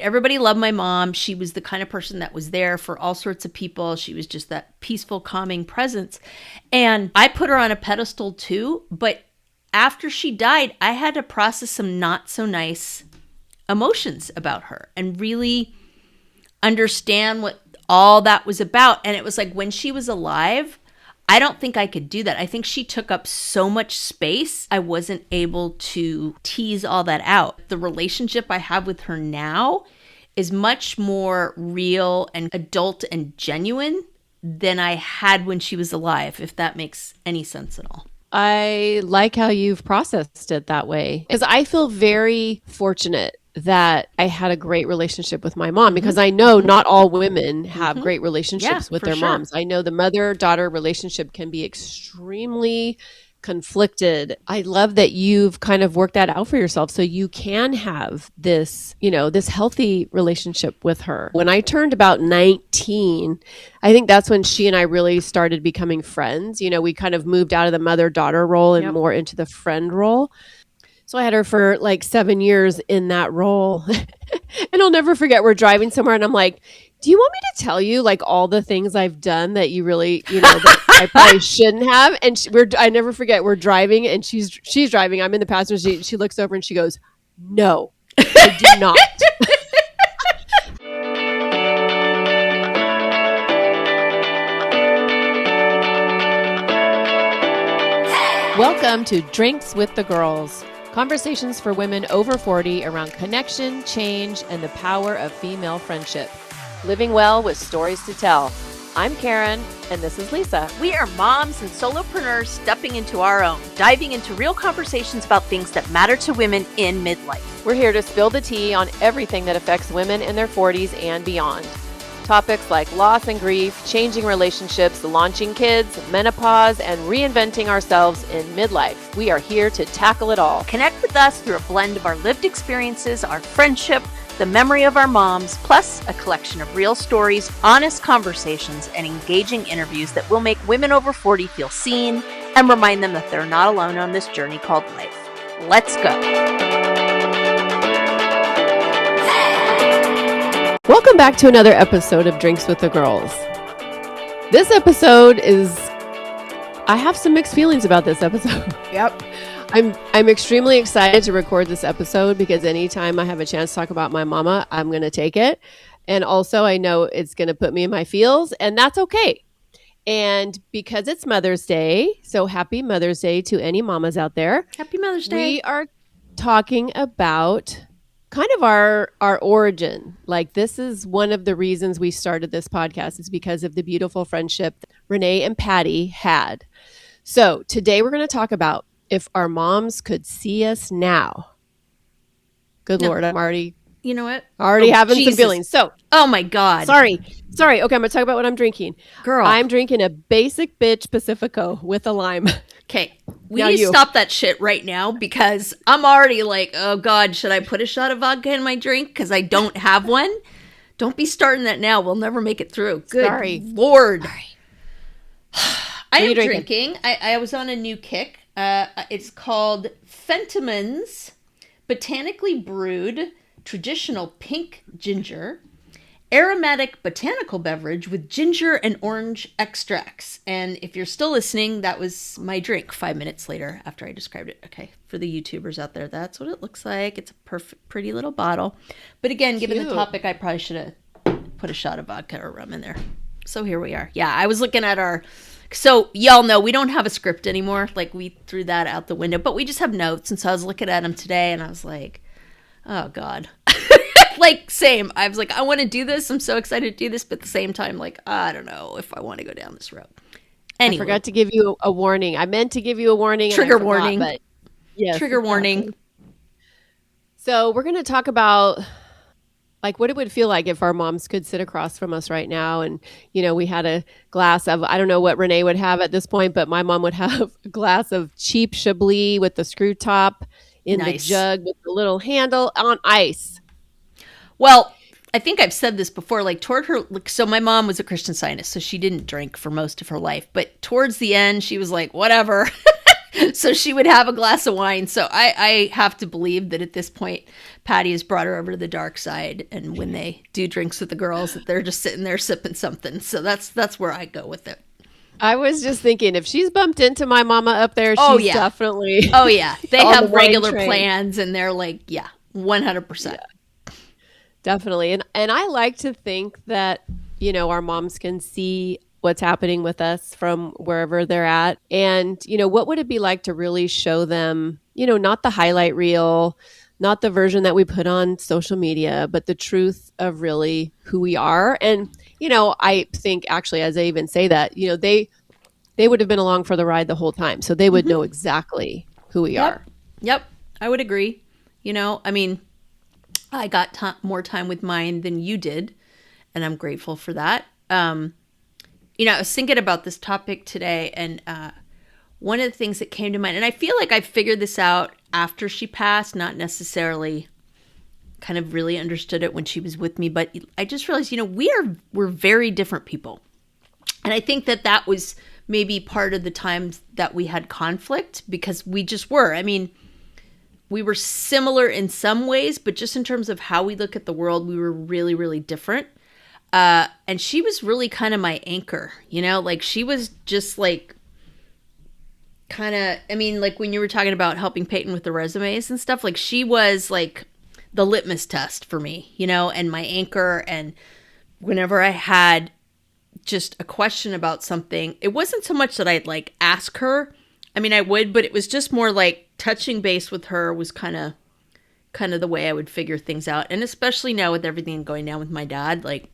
Everybody loved my mom. She was the kind of person that was there for all sorts of people. She was just that peaceful, calming presence. And I put her on a pedestal too. But after she died, I had to process some not so nice emotions about her and really understand what all that was about. And it was like when she was alive, I don't think I could do that. I think she took up so much space. I wasn't able to tease all that out. The relationship I have with her now is much more real and adult and genuine than I had when she was alive, if that makes any sense at all. I like how you've processed it that way, because I feel very fortunate that I had a great relationship with my mom, because I know not all women have great relationships with their moms. I know the mother-daughter relationship can be extremely conflicted. I love that you've kind of worked that out for yourself so you can have this, this healthy relationship with her. When I turned about 19, I think that's when she and I really started becoming friends. We kind of moved out of the mother-daughter role and more into the friend role. So I had her for like 7 years in that role. And I'll never forget, we're driving somewhere and I'm like, do you want me to tell you like all the things I've done that you really, that I probably shouldn't have? And I never forget, we're driving and she's driving. I'm in the passenger seat. She looks over and she goes, no, I do not. Welcome to Drinks with the Girls. Conversations for women over 40 around connection, change, and the power of female friendship. Living well with stories to tell. I'm Karen, and this is Lisa. We are moms and solopreneurs stepping into our own, diving into real conversations about things that matter to women in midlife. We're here to spill the tea on everything that affects women in their 40s and beyond. Topics like loss and grief, changing relationships, launching kids, menopause, and reinventing ourselves in midlife. We are here to tackle it all. Connect with us through a blend of our lived experiences, our friendship, the memory of our moms, plus a collection of real stories, honest conversations, and engaging interviews that will make women over 40 feel seen and remind them that they're not alone on this journey called life. Let's go. Welcome back to another episode of Drinks with the Girls. This episode I have some mixed feelings about this episode. Yep. I'm extremely excited to record this episode because anytime I have a chance to talk about my mama, I'm going to take it. And also I know it's going to put me in my feels, and that's okay. And because it's Mother's Day, so happy Mother's Day to any mamas out there. Happy Mother's Day. We are talking about kind of our origin. Like, this is one of the reasons we started this podcast, is because of the beautiful friendship that Renee and Patty had. So today we're going to talk about if our moms could see us now. Good Lord, I'm already... You know what? Having some feelings. So, oh my God. Sorry. Okay, I'm going to talk about what I'm drinking. Girl. I'm drinking a basic bitch Pacifico with a lime. Okay. We need to stop that shit right now because I'm already like, oh God, should I put a shot of vodka in my drink? Because I don't have one. Don't be starting that now. We'll never make it through. Good Lord. I am drinking. I was on a new kick. It's called Fentiman's Botanically Brewed Traditional Pink Ginger Aromatic Botanical Beverage with Ginger and Orange Extracts. And if you're still listening, that was my drink 5 minutes later after I described it. Okay, for the YouTubers out there, that's what it looks like. It's a pretty little bottle. But again, given the topic, I probably should have put a shot of vodka or rum in there. So here we are. Yeah, I was looking at our... So y'all know we don't have a script anymore. Like, we threw that out the window. But we just have notes. And so I was looking at them today and I was like... Oh, God. Like, same. I was like, I want to do this. I'm so excited to do this. But at the same time, like, I don't know if I want to go down this road. Anyway. I forgot to give you a warning. I meant to give you a warning. Trigger warning. But yes, Trigger warning. So we're going to talk about, like, what it would feel like if our moms could sit across from us right now. And, we had a glass of, I don't know what Renee would have at this point, but my mom would have a glass of cheap Chablis with the screw top in the jug with the little handle on ice. Well, I think I've said this before, like, toward her, so my mom was a Christian Scientist, so she didn't drink for most of her life, but towards the end, she was like, whatever. So she would have a glass of wine. So I have to believe that at this point, Patty has brought her over to the dark side. And when they do drinks with the girls, that they're just sitting there sipping something. So that's where I go with it. I was just thinking, if she's bumped into my mama up there, she's definitely. Oh, yeah. They have regular plans, and they're like, 100%. Yeah, definitely. And I like to think that, our moms can see what's happening with us from wherever they're at. And, what would it be like to really show them, not the highlight reel, not the version that we put on social media, but the truth of really who we are. And, I think actually, as I even say that, they would have been along for the ride the whole time. So they would know exactly who we are. Yep. I would agree. I got more time with mine than you did, and I'm grateful for that. I was thinking about this topic today, and one of the things that came to mind, and I feel like I figured this out after she passed, not necessarily kind of really understood it when she was with me, but I just realized, we're very different people. And I think that was maybe part of the times that we had conflict, because we just were. I mean, we were similar in some ways, but just in terms of how we look at the world, we were really, really different. And she was really kind of my anchor, like she was just like kind of, like when you were talking about helping Peyton with the resumes and stuff, like she was like the litmus test for me, and my anchor. And whenever I had just a question about something, it wasn't so much that I'd like ask her. I would, but it was just more like touching base with her was kind of the way I would figure things out. And especially now with everything going down with my dad, like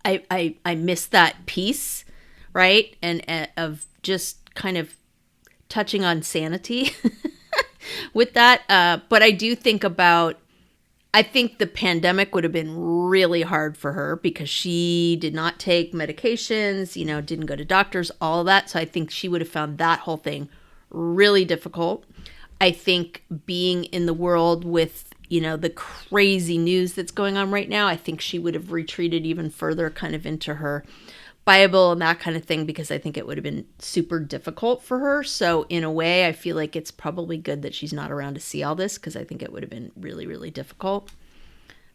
I miss that piece, right? And of just kind of touching on sanity with that. But I do think I think the pandemic would have been really hard for her because she did not take medications, didn't go to doctors, all of that. So I think she would have found that whole thing really difficult. I think being in the world with, the crazy news that's going on right now, I think she would have retreated even further kind of into her Bible and that kind of thing, because I think it would have been super difficult for her. So in a way, I feel like it's probably good that she's not around to see all this, because I think it would have been really, really difficult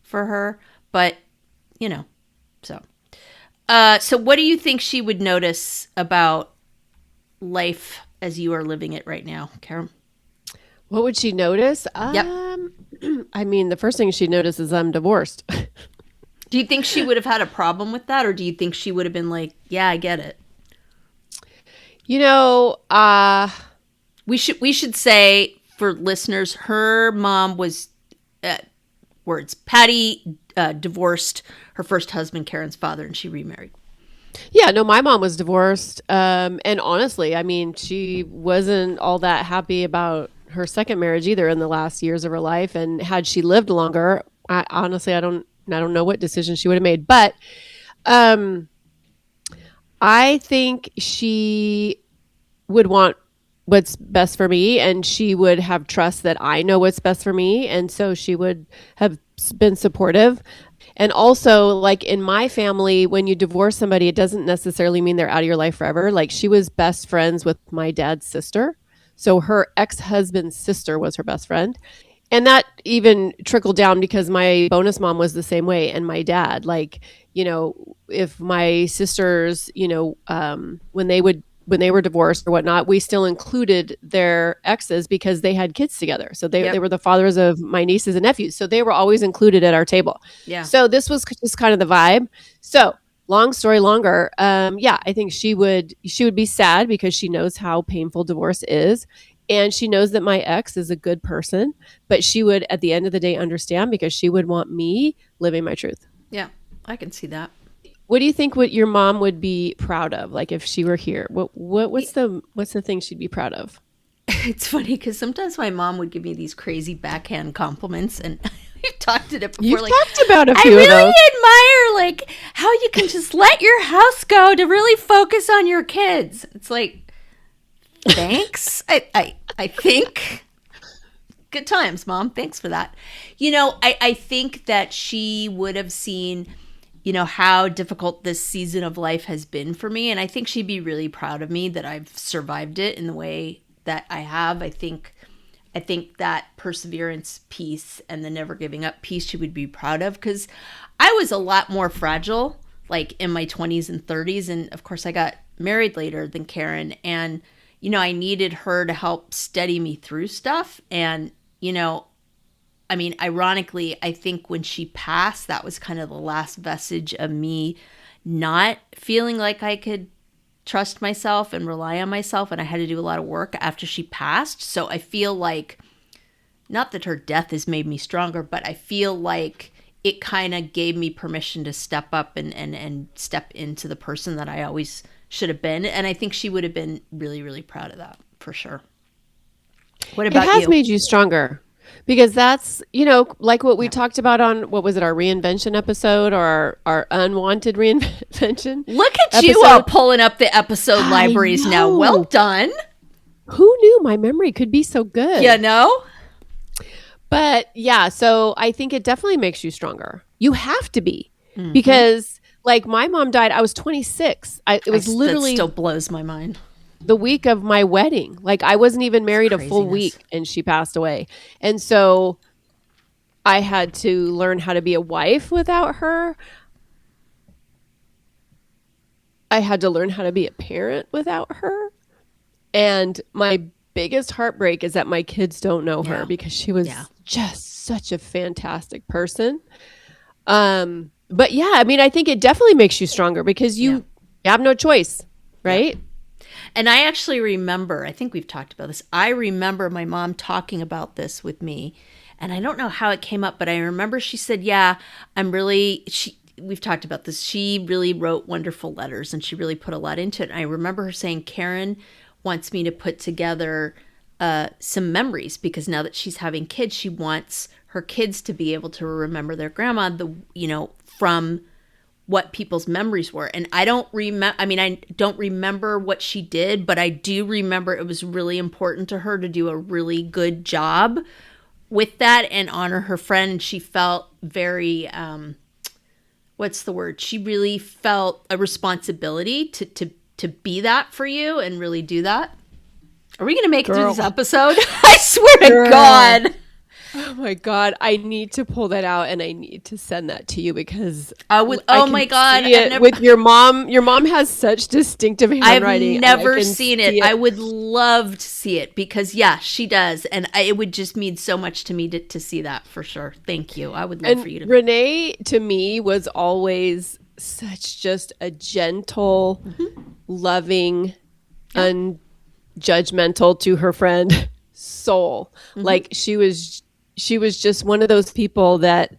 for her. But, so. So what do you think she would notice about life as you are living it right now, Karen? What would she notice? Yep. The first thing she'd notice is I'm divorced. Do you think she would have had a problem with that? Or do you think she would have been like, yeah, I get it? We should say for listeners, her mom was, Patty divorced her first husband, Karen's father, and she remarried. Yeah, no, my mom was divorced. And honestly, she wasn't all that happy about her second marriage either in the last years of her life. And had she lived longer, I don't know what decision she would have made. But I think she would want what's best for me, and she would have trust that I know what's best for me. And so she would have been supportive. And also, like in my family, when you divorce somebody, it doesn't necessarily mean they're out of your life forever. Like she was best friends with my dad's sister. So her ex-husband's sister was her best friend. And that even trickled down because my bonus mom was the same way. And my dad, like, if my sisters, when they were divorced or whatnot, we still included their exes because they had kids together. So they were the fathers of my nieces and nephews. So they were always included at our table. Yeah. So this was just kind of the vibe. So long story longer. I think she would be sad because she knows how painful divorce is. And she knows that my ex is a good person, but she would at the end of the day understand because she would want me living my truth. Yeah, I can see that. What do you think what your mom would be proud of? Like if she were here, what's the thing she'd be proud of? It's funny because sometimes my mom would give me these crazy backhand compliments, and we've talked it before. You've talked about a few of those. I really admire like how you can just let your house go to really focus on your kids. It's like, thanks. I think good times, Mom. Thanks for that. I think that she would have seen, how difficult this season of life has been for me. And I think she'd be really proud of me that I've survived it in the way that I have. I think that perseverance piece and the never giving up piece she would be proud of, because I was a lot more fragile, like in my 20s and 30s. And of course, I got married later than Karen. And, you know, I needed her to help steady me through stuff. And, you know, I mean, ironically, I think when she passed, that was kind of the last vestige of me not feeling like I could trust myself and rely on myself. And I had to do a lot of work after she passed. So I feel like, not that her death has made me stronger, but I feel like it kind of gave me permission to step up and step into the person that I always should have been. And I think she would have been really, really proud of that, for sure. What about you? It has made you stronger. Because that's, you know, like what we talked about on, what was it, our reinvention episode, or our unwanted reinvention? Look at you pulling up the episode libraries now. Well done. Who knew my memory could be so good? You know? But yeah, so I think it definitely makes you stronger. You have to be. Because like my mom died, I was 26. It was literally... That still blows my mind. The week of my wedding. Like I wasn't even married a full week and she passed away. And so I had to learn how to be a wife without her. I had to learn how to be a parent without her. And my biggest heartbreak is that my kids don't know her, because she was just such a fantastic person. But yeah, I mean, I think it definitely makes you stronger because you have no choice, right? Yeah. And I actually remember, I think we've talked about this. I remember my mom talking about this with me, and I don't know how it came up, but I remember she said, we've talked about this. She really wrote wonderful letters and she really put a lot into it. And I remember her saying, Karen wants me to put together some memories, because now that she's having kids, she wants her kids to be able to remember their grandma, from what people's memories were. And I don't remember what she did, but I do remember it was really important to her to do a really good job with that and honor her friend. And she felt very, she really felt a responsibility to be that for you and really do that. Are we going to make it through this episode? I swear to God. Oh my God. I need to pull that out and I need to send that to you, because my God. With your mom. Your mom has such distinctive handwriting. I've never seen it. I would love to see it, because she does. And it would just mean so much to me to see that, for sure. Thank you. I would love for you to. Renee, to me, was always such just a gentle, loving, unjudgmental to her friend soul. Like she was just one of those people that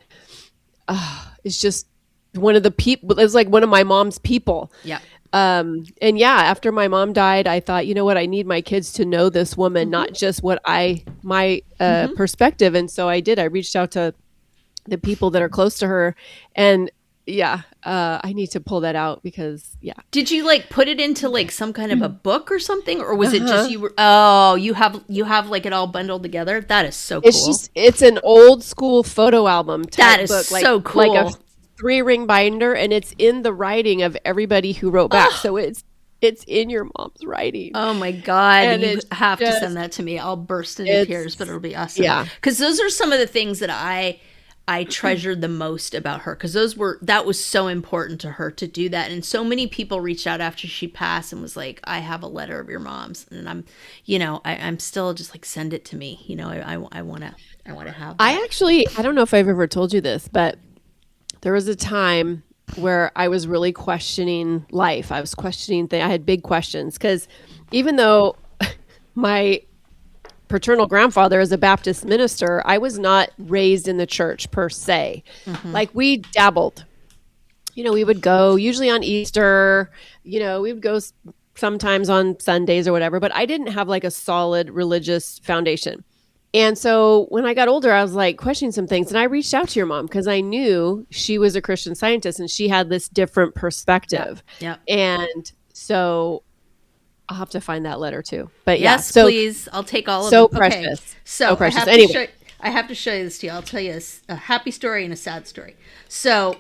is just one of the people. It was like one of my mom's people. Yeah. And after my mom died, I thought, you know what, I need my kids to know this woman, not just what my perspective. And so I did. I reached out to the people that are close to her, and I need to pull that out because Did you put it into some kind of a book or something, or was it just you have like it all bundled together? That is so cool. It's an old school photo album type book, so cool. Like a 3-ring binder, and it's in the writing of everybody who wrote back. So it's in your mom's writing. Oh my God. And you have to send that to me. I'll burst into tears, but it'll be awesome. Yeah. Because those are some of the things that I treasured the most about her, because that was so important to her to do that. And so many people reached out after she passed and was like, I have a letter of your mom's, and I'm still just like, send it to me. I want to have that. I don't know if I've ever told you this, but there was a time where I was really questioning life. I was questioning things. I had big questions, because even though my paternal grandfather is a Baptist minister, I was not raised in the church per se. Like, we dabbled. We would go usually on Easter, we would go sometimes on Sundays or whatever, but I didn't have like a solid religious foundation. And so when I got older, I was like questioning some things, and I reached out to your mom because I knew she was a Christian Scientist and she had this different perspective. Yeah. And so I'll have to find that letter too. But yes, please. I'll take all of so it. Precious. Okay. So precious. I have to show you this to you. I'll tell you a happy story and a sad story. So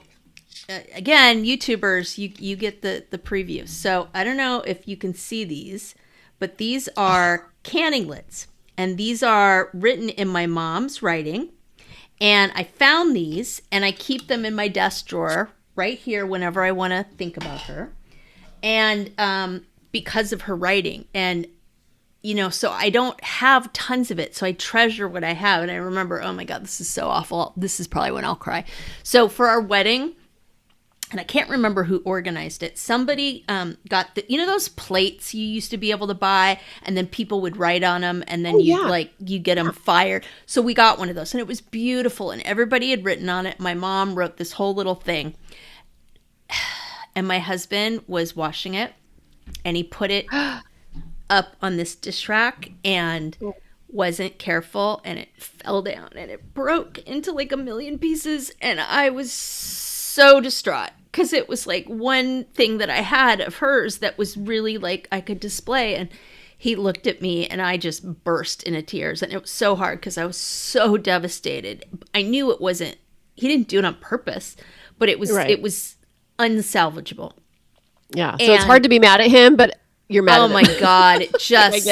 again, YouTubers, you get the preview. So I don't know if you can see these, but these are canning lids. And these are written in my mom's writing. And I found these and I keep them in my desk drawer right here whenever I want to think about her. And because of her writing. And, so I don't have tons of it. So I treasure what I have. And I remember, oh my God, this is so awful. This is probably when I'll cry. So for our wedding, and I can't remember who organized it. Somebody got those plates you used to be able to buy, and then people would write on them, and then you get them fired. So we got one of those, and it was beautiful, and everybody had written on it. My mom wrote this whole little thing, and my husband was washing it, and he put it up on this dish rack, and wasn't careful, and it fell down, and it broke into like a million pieces, and I was so distraught because it was like one thing that I had of hers that was really like I could display. And he looked at me and I just burst into tears, and it was so hard because I was so devastated. I knew he didn't do it on purpose, but it was unsalvageable. Yeah. So it's hard to be mad at him, but you're mad at him. Oh my God. It just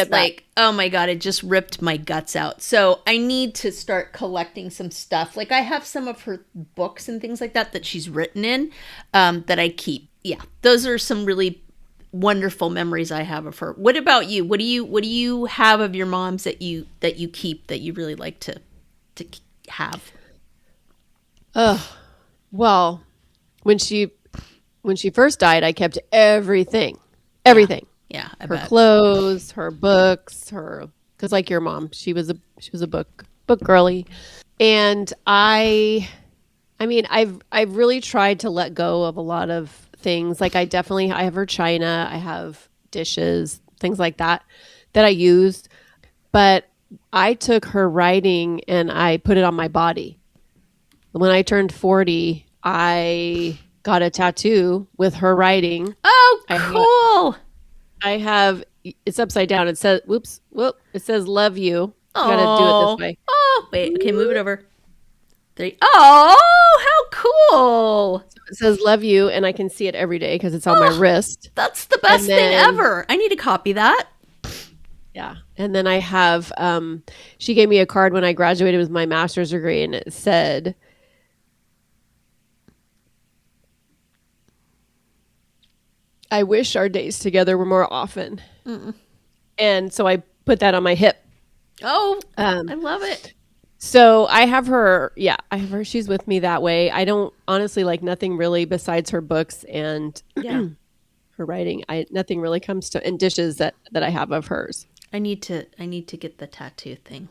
oh my God, it just ripped my guts out. So I need to start collecting some stuff. Like I have some of her books and things like that she's written in that I keep. Yeah. Those are some really wonderful memories I have of her. What about you? What do you have of your mom's that you keep that you really like to have? Well, when she first died, I kept everything. Everything. Yeah, I her bet. Clothes, her books, because like your mom, she was a book girly, and I've really tried to let go of a lot of things. Like I have her china, I have dishes, things like that I used, but I took her writing and I put it on my body. When I turned 40, I got a tattoo with her writing. Oh, cool. I have, it's upside down. It says, it says love you. Oh. You gotta do it this way. Oh, wait. Okay, move it over. Oh, how cool. So it says love you, and I can see it every day because it's on my wrist. That's the best thing ever. I need to copy that. Yeah. And then I have, she gave me a card when I graduated with my master's degree, and it said, I wish our days together were more often. Mm-mm. And so I put that on my hip. Oh, I love it. So I have her. Yeah, I have her. She's with me that way. I don't honestly like nothing really besides her books and her writing. Nothing really comes to, and dishes that I have of hers. I need to get the tattoo thing.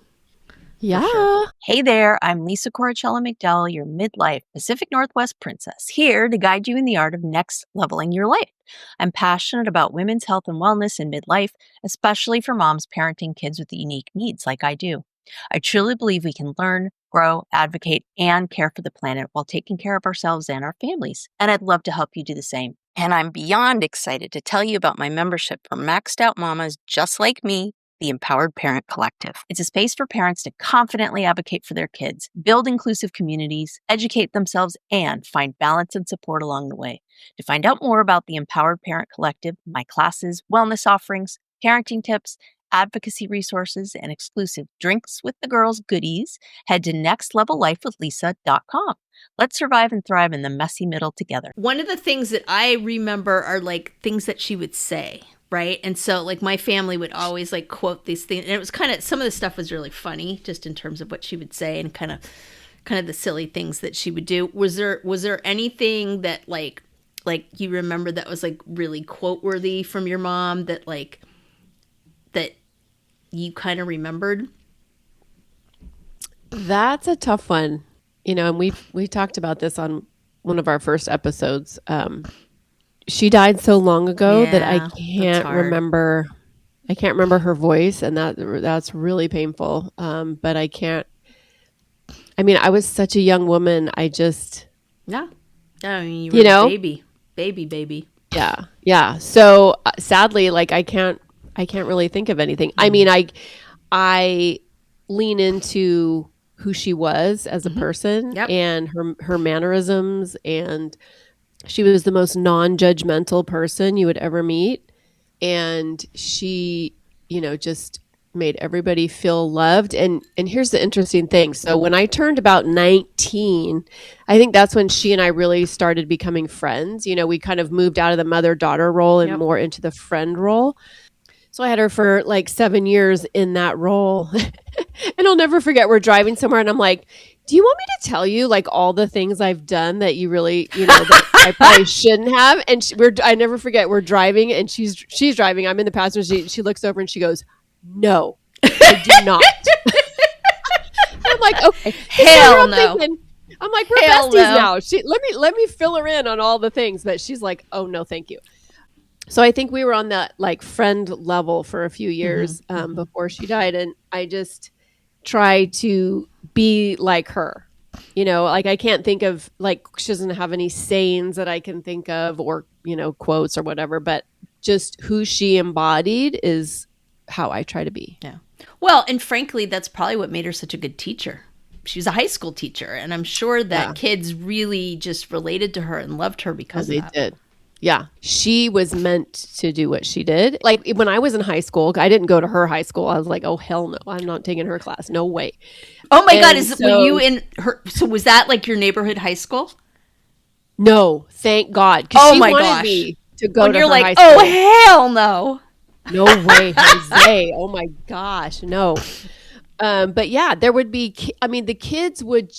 Yeah. Sure. Hey there, I'm Lisa Coricella McDowell, your midlife Pacific Northwest princess, here to guide you in the art of next leveling your life. I'm passionate about women's health and wellness in midlife, especially for moms parenting kids with unique needs like I do. I truly believe we can learn, grow, advocate, and care for the planet while taking care of ourselves and our families. And I'd love to help you do the same. And I'm beyond excited to tell you about my membership for maxed out mamas just like me, the Empowered Parent Collective. It's a space for parents to confidently advocate for their kids, build inclusive communities, educate themselves, and find balance and support along the way. To find out more about the Empowered Parent Collective, my classes, wellness offerings, parenting tips, advocacy resources, and exclusive Drinks with the Girls goodies, head to nextlevellifewithlisa.com. Let's survive and thrive in the messy middle together. One of the things that I remember are like things that she would say. Right. And so like my family would always like quote these things. And it was kind of, some of the stuff was really funny just in terms of what she would say and kind of the silly things that she would do. Was there anything that like you remember that was like really quote worthy from your mom that you kind of remembered? That's a tough one. And we talked about this on one of our first episodes. She died so long ago that I can't remember. I can't remember her voice, and that's really painful. But I can't. I mean, I was such a young woman. I just I mean, you were a baby. Yeah. So sadly, like I can't really think of anything. I mean, I lean into who she was as a person and her mannerisms, and she was the most non-judgmental person you would ever meet. And she just made everybody feel loved. And here's the interesting thing. So when I turned about 19, I think that's when she and I really started becoming friends. We kind of moved out of the mother-daughter role and more into the friend role. So I had her for like 7 years in that role. And I'll never forget, we're driving somewhere and I'm like, do you want me to tell you like all the things I've done that you really, that I probably shouldn't have? And I never forget, we're driving and she's driving. I'm in the passenger seat. She looks over and she goes, no, I do not. I'm like, okay. Hell no. I'm like, we're besties now. Let me fill her in on all the things. But she's like, oh no, thank you. So I think we were on that like friend level for a few years before she died. And I just try to be like her. Like I can't think of, like, she doesn't have any sayings that I can think of or, quotes or whatever, but just who she embodied is how I try to be. Yeah. Well, and frankly, that's probably what made her such a good teacher. She was a high school teacher, and I'm sure that kids really just related to her and loved her because of that. They did. Yeah. She was meant to do what she did. Like when I was in high school, I didn't go to her high school. I was like, oh, hell no. I'm not taking her class. No way. Oh my God. Were you in her? So was that like your neighborhood high school? No, thank God. Oh my wanted gosh. Me to go to you're her like, high school. Oh, hell no. No way, Jose. Oh my gosh. No. But yeah, there would be, the kids would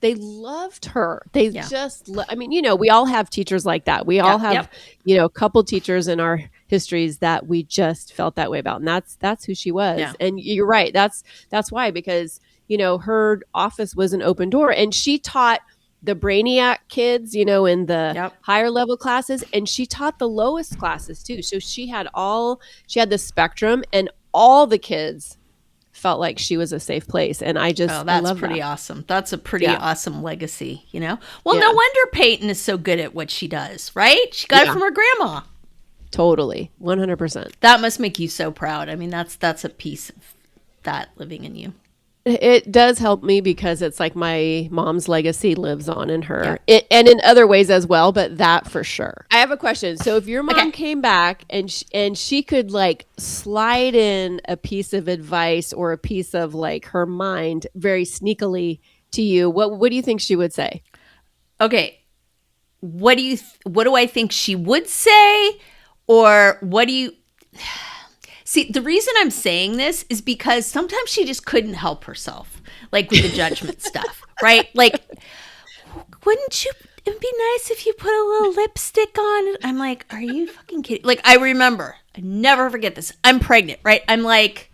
they loved her. They just, we all have teachers like that. We all have, a couple teachers in our histories that we just felt that way about. And that's who she was. Yeah. And you're right. That's why, because, her office was an open door and she taught the brainiac kids, in the higher level classes, and she taught the lowest classes too. So she had the spectrum, and all the kids felt like she was a safe place. And I love pretty that. Awesome. That's a pretty awesome legacy, Well, no wonder Peyton is so good at what she does, right? She got it from her grandma. Totally. 100%. That must make you so proud. That's a piece of that living in you. It does help me because it's like my mom's legacy lives on in her, and in other ways as well, but that for sure. I have a question. So if your mom came back and she could like slide in a piece of advice or a piece of like her mind very sneakily to you, what do you think she would say? Okay. What do I think she would say? Or what do you... See, the reason I'm saying this is because sometimes she just couldn't help herself, like with the judgment stuff, right? Like, it'd be nice if you put a little lipstick on. I'm like, are you fucking kidding? Like, I never forget this. I'm pregnant, right? I'm like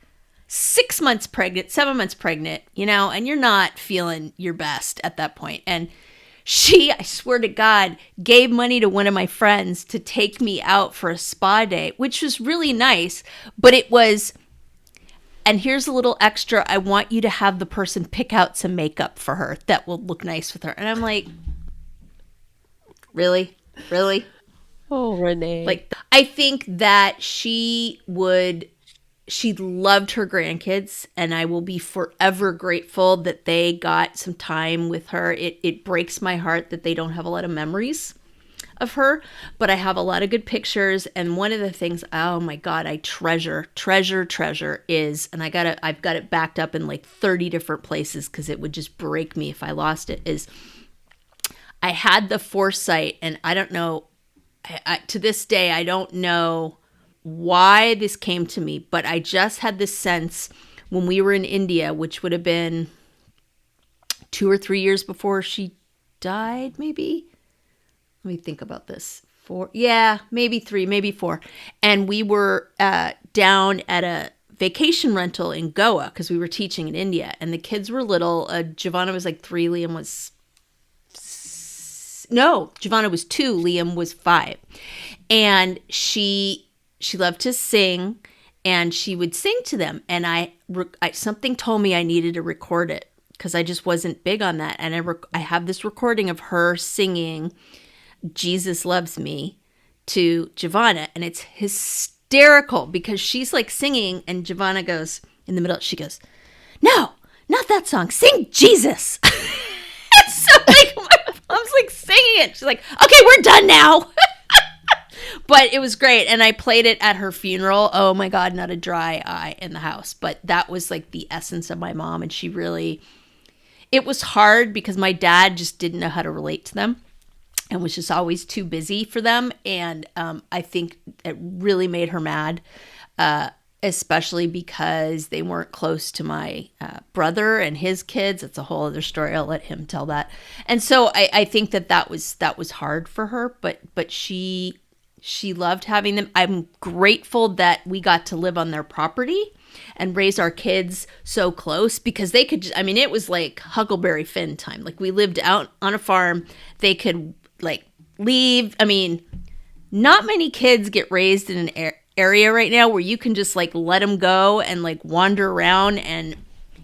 6 months pregnant, 7 months pregnant, and you're not feeling your best at that point. And she, I swear to God, gave money to one of my friends to take me out for a spa day, which was really nice. But it was, and here's a little extra. I want you to have the person pick out some makeup for her that will look nice with her. And I'm like, really? Really? Oh, Renee. Like, I think that she loved her grandkids, and I will be forever grateful that they got some time with her. It breaks my heart that they don't have a lot of memories of her, but I have a lot of good pictures. And one of the things, oh my God, I treasure is, and I've got it backed up in like 30 different places because it would just break me if I lost it, is I had the foresight, and I don't know, to this day, I don't know why this came to me, but I just had this sense when we were in India, which would have been 2 or 3 years before she died, maybe. Let me think about this. 4, maybe 3, maybe 4. And we were down at a vacation rental in Goa because we were teaching in India, and the kids were little. Giovanna was like 3, Liam was... No, Giovanna was 2, Liam was 5. And she loved to sing, and she would sing to them. And I something told me I needed to record it because I just wasn't big on that. And I have this recording of her singing "Jesus Loves Me" to Giovanna, and it's hysterical because she's like singing, and Giovanna goes in the middle. She goes, "No, not that song. Sing Jesus." And so like my mom's like singing it. She's like, "Okay, we're done now." But it was great. And I played it at her funeral. Oh my God, not a dry eye in the house. But that was like the essence of my mom. And she really, it was hard because my dad just didn't know how to relate to them and was just always too busy for them. And I think it really made her mad, especially because they weren't close to my brother and his kids. It's a whole other story. I'll let him tell that. And so I think that was hard for her, but she loved having them. I'm grateful that we got to live on their property and raise our kids so close because they could, I mean, it was like Huckleberry Finn time. Like we lived out on a farm. They could like leave. I mean, not many kids get raised in an area right now where you can just like let them go and like wander around and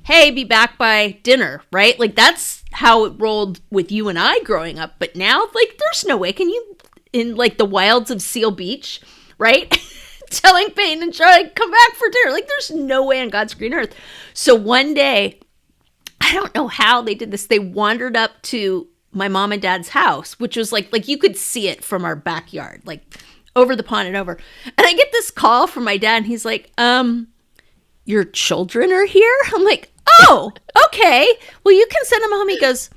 hey, be back by dinner, right? Like that's how it rolled with you and I growing up. But now like there's no way. Can you in like the wilds of Seal Beach, right? Telling Peyton and Charlie, come back for dinner. Like there's no way on God's green earth. So one day, I don't know how they did this. They wandered up to my mom and dad's house, which was like you could see it from our backyard, like over the pond and over. And I get this call from my dad and he's like, your children are here? I'm like, oh, okay. Well, you can send them home. He goes,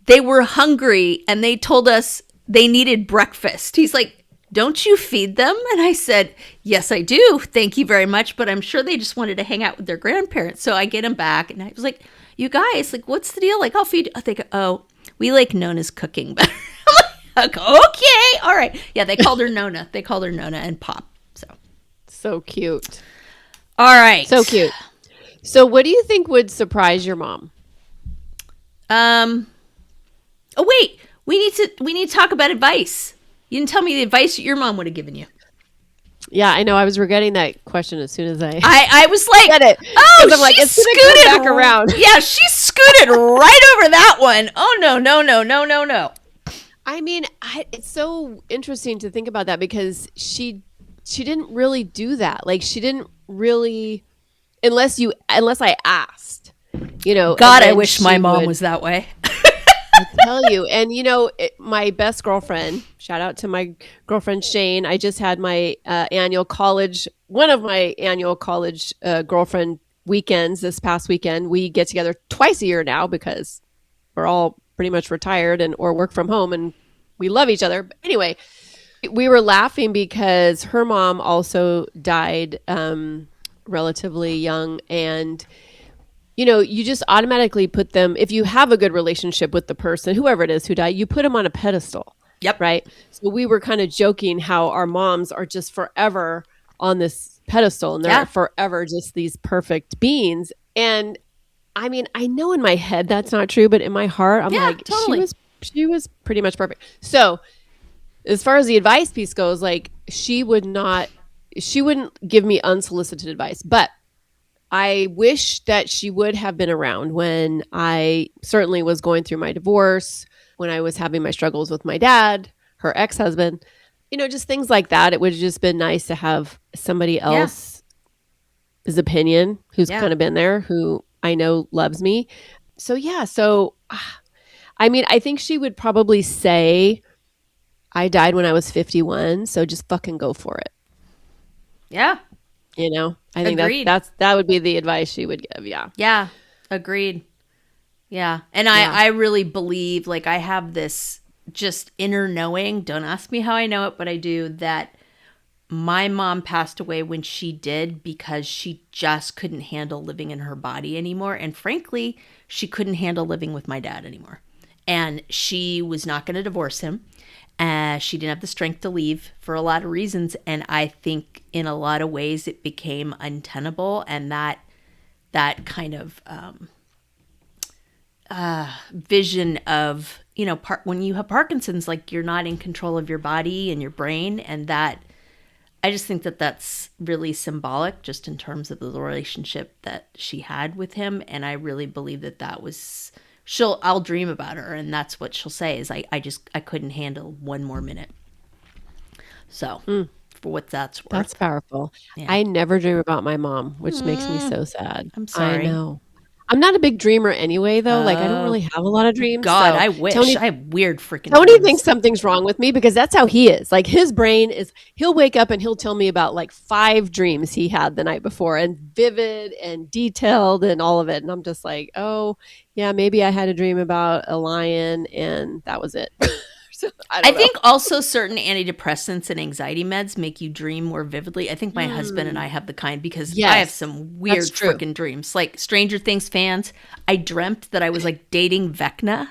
they were hungry and they told us they needed breakfast. He's like, don't you feed them? And I said, yes, I do. Thank you very much. But I'm sure they just wanted to hang out with their grandparents. So I get them back and I was like, you guys, like, what's the deal? Like, I'll feed you. They go, oh, we like Nona's cooking better. I'm like, okay. All right. Yeah, they called her Nona. They called her Nona and Pop. So cute. All right. So cute. So what do you think would surprise your mom? Oh, wait. We need to talk about advice. You didn't tell me the advice that your mom would have given you. Yeah, I know. I was regretting that question as soon as I was like, said it. Oh, I'm like, she it's scooted back around. Yeah, she scooted right over that one. Oh no. I mean, it's so interesting to think about that because she didn't really do that. Like she didn't really, unless I asked, you know. God, I wish my mom was that way. I tell you. And, you know, my best girlfriend, shout out to my girlfriend, Shane. I just had my one of my annual college girlfriend weekends this past weekend. We get together twice a year now because we're all pretty much retired or work from home and we love each other. But anyway, we were laughing because her mom also died relatively young. And you know, you just automatically put them, if you have a good relationship with the person, whoever it is who died, you put them on a pedestal. Yep. Right. So we were kind of joking how our moms are just forever on this pedestal and they're forever just these perfect beings. And I mean, I know in my head that's not true, but in my heart, I'm like, totally. She was pretty much perfect. So as far as the advice piece goes, like she wouldn't give me unsolicited advice, but I wish that she would have been around when I certainly was going through my divorce, when I was having my struggles with my dad, her ex-husband, you know, just things like that. It would have just been nice to have somebody else's opinion who's kind of been there, who I know loves me. So, I mean, I think she would probably say, I died when I was 51, so just fucking go for it. Yeah. You know, I think that would be the advice she would give. Yeah. Yeah. Agreed. Yeah. And I really believe, like, I have this just inner knowing, don't ask me how I know it, but I do, that my mom passed away when she did because she just couldn't handle living in her body anymore. And frankly, she couldn't handle living with my dad anymore. And she was not going to divorce him. She didn't have the strength to leave for a lot of reasons. And I think in a lot of ways it became untenable. And that kind of vision of, you know, when you have Parkinson's, like you're not in control of your body and your brain. And that, I just think that that's really symbolic just in terms of the relationship that she had with him. And I really believe that was... I'll dream about her, and that's what she'll say is I couldn't handle one more minute. So for what that's worth. That's powerful. Yeah. I never dream about my mom, which makes me so sad. I'm sorry. I know. I'm not a big dreamer anyway, though. Like, I don't really have a lot of dreams. God, so I wish. I have weird freaking Tony dreams. thinks something's wrong with me because that's how he is. Like, his brain is, he'll wake up and he'll tell me about like 5 dreams he had the night before, and vivid and detailed and all of it. And I'm just like, oh, yeah, maybe I had a dream about a lion and that was it. So, I think also certain antidepressants and anxiety meds make you dream more vividly. I think my husband and I have the kind, because I have some weird freaking dreams. Like Stranger Things fans, I dreamt that I was like dating Vecna.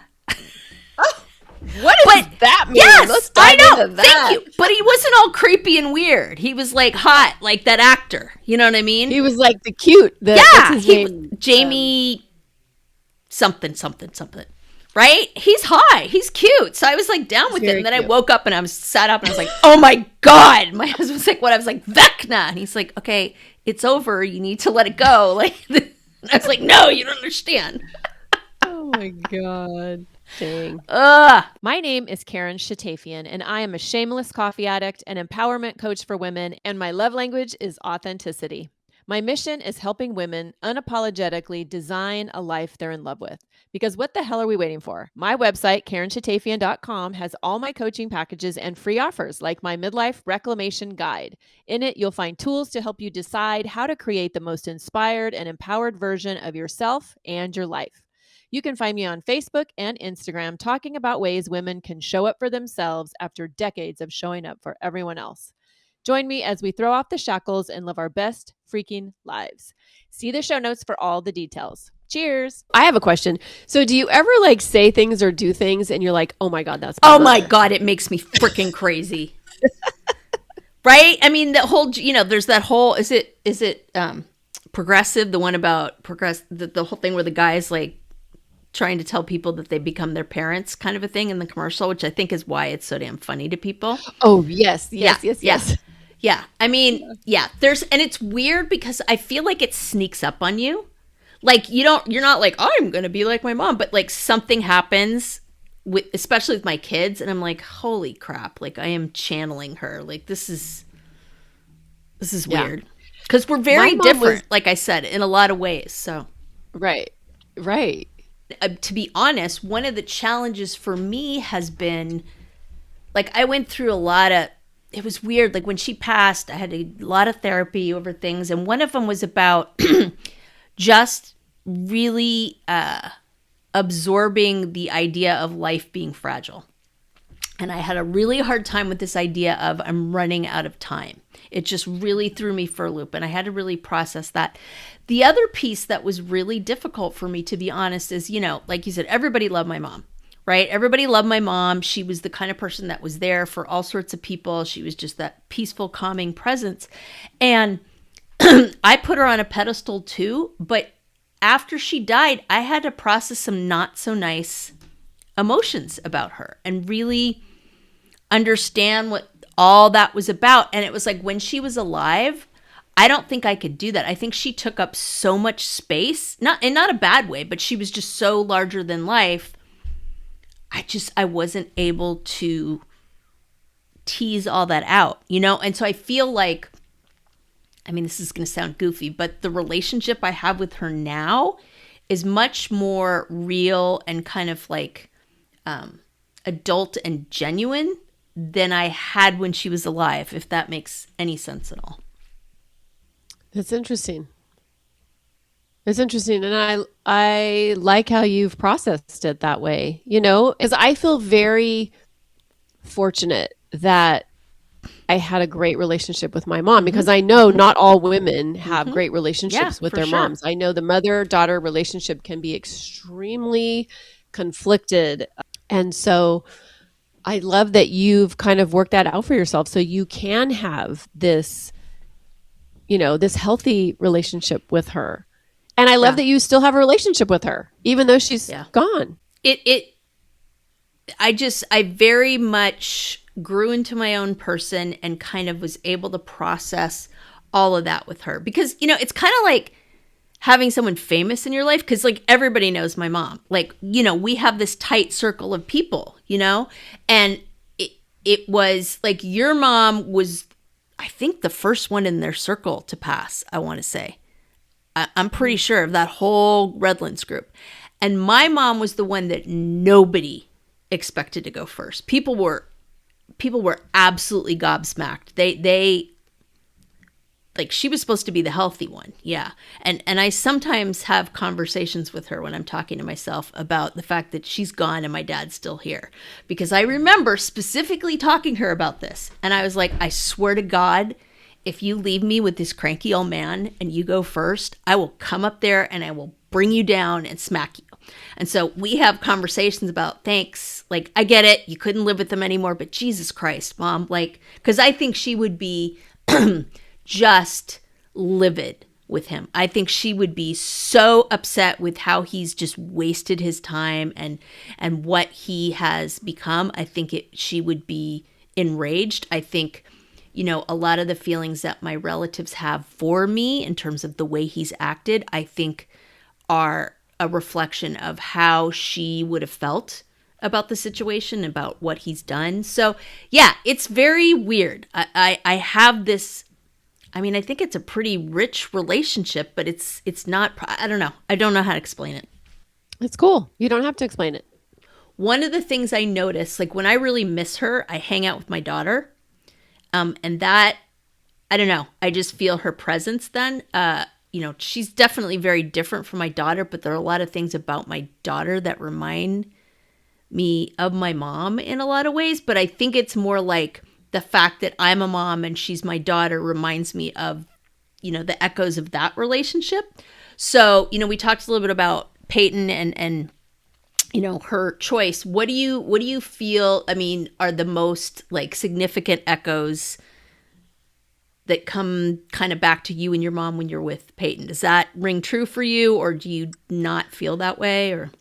What does that mean? Yes, I know. Thank you. But he wasn't all creepy and weird. He was like hot, like that actor. You know what I mean? He was like the cute. What's his name? Jamie something. Right? He's hot. He's cute. So I was like down with it. And then I woke up and I was sat up and I was like, oh my God. My husband's like, what? I was like, Vecna. And he's like, okay, it's over. You need to let it go. Like, I was like, no, you don't understand. Oh my God. Dang. My name is Karen Shatafian, and I am a shameless coffee addict and empowerment coach for women, and my love language is authenticity. My mission is helping women unapologetically design a life they're in love with. Because what the hell are we waiting for? My website, KarenShatafian.com, has all my coaching packages and free offers, like my midlife reclamation guide. In it, you'll find tools to help you decide how to create the most inspired and empowered version of yourself and your life. You can find me on Facebook and Instagram talking about ways women can show up for themselves after decades of showing up for everyone else. Join me as we throw off the shackles and live our best freaking lives. See the show notes for all the details. Cheers. I have a question. So do you ever like say things or do things and you're like, oh my God, that's oh my God, it makes me freaking crazy. Right? I mean, the whole, there's that whole, is it Progressive, the one about the whole thing where the guy's like trying to tell people that they become their parents kind of a thing in the commercial, which I think is why it's so damn funny to people. Oh, yes. Yeah. I mean, and it's weird because I feel like it sneaks up on you. Like you're not like, I'm going to be like my mom, but like something happens especially with my kids. And I'm like, holy crap. Like I am channeling her. Like this is weird because we're very different, like I said, in a lot of ways. So, right. To be honest, one of the challenges for me has been like, I went through it was weird. Like when she passed, I had a lot of therapy over things. And one of them was about just really absorbing the idea of life being fragile. And I had a really hard time with this idea of I'm running out of time. It just really threw me for a loop. And I had to really process that. The other piece that was really difficult for me, to be honest, is, like you said, everybody loved my mom. Right? Everybody loved my mom. She was the kind of person that was there for all sorts of people. She was just that peaceful, calming presence. And I put her on a pedestal too. But after she died, I had to process some not so nice emotions about her and really understand what all that was about. And it was like when she was alive, I don't think I could do that. I think she took up so much space, not a bad way, but she was just so larger than life. I wasn't able to tease all that out, And so I feel like, I mean, this is going to sound goofy, but the relationship I have with her now is much more real and kind of like adult and genuine than I had when she was alive, if that makes any sense at all. That's interesting. And I like how you've processed it that way, because I feel very fortunate that I had a great relationship with my mom, because I know not all women have great relationships with their moms. I know the mother-daughter relationship can be extremely conflicted. And so I love that you've kind of worked that out for yourself so you can have this, this healthy relationship with her. And I love that you still have a relationship with her, even though she's gone. I very much grew into my own person and kind of was able to process all of that with her. Because, it's kind of like having someone famous in your life, because like everybody knows my mom. Like, we have this tight circle of people, and it was like your mom was, I think, the first one in their circle to pass, I want to say. I'm pretty sure of that whole Redlands group. And my mom was the one that nobody expected to go first. People were absolutely gobsmacked. They like, she was supposed to be the healthy one. Yeah. And I sometimes have conversations with her when I'm talking to myself about the fact that she's gone and my dad's still here. Because I remember specifically talking to her about this. And I was like, I swear to God, if you leave me with this cranky old man and you go first, I will come up there and I will bring you down and smack you. And so we have conversations about, thanks. Like, I get it. You couldn't live with them anymore, but Jesus Christ, Mom. Like, because I think she would be just livid with him. I think she would be so upset with how he's just wasted his time and what he has become. I think she would be enraged. I think, you know, a lot of the feelings that my relatives have for me in terms of the way he's acted, I think are a reflection of how she would have felt about the situation, about what he's done. So yeah, it's very weird. I have this, I mean, I think it's a pretty rich relationship, but it's not, I don't know. I don't know how to explain it. It's cool. You don't have to explain it. One of the things I notice, like when I really miss her, I hang out with my daughter. And that, I don't know, I just feel her presence then. You know, she's definitely very different from my daughter, but there are a lot of things about my daughter that remind me of my mom in a lot of ways. But I think it's more like the fact that I'm a mom and she's my daughter reminds me of, you know, the echoes of that relationship. So, you know, we talked a little bit about Peyton and you know, her choice. What do you feel, I mean, are the most like significant echoes that come kind of back to you and your mom when you're with Peyton? Does that ring true for you, or do you not feel that way? Or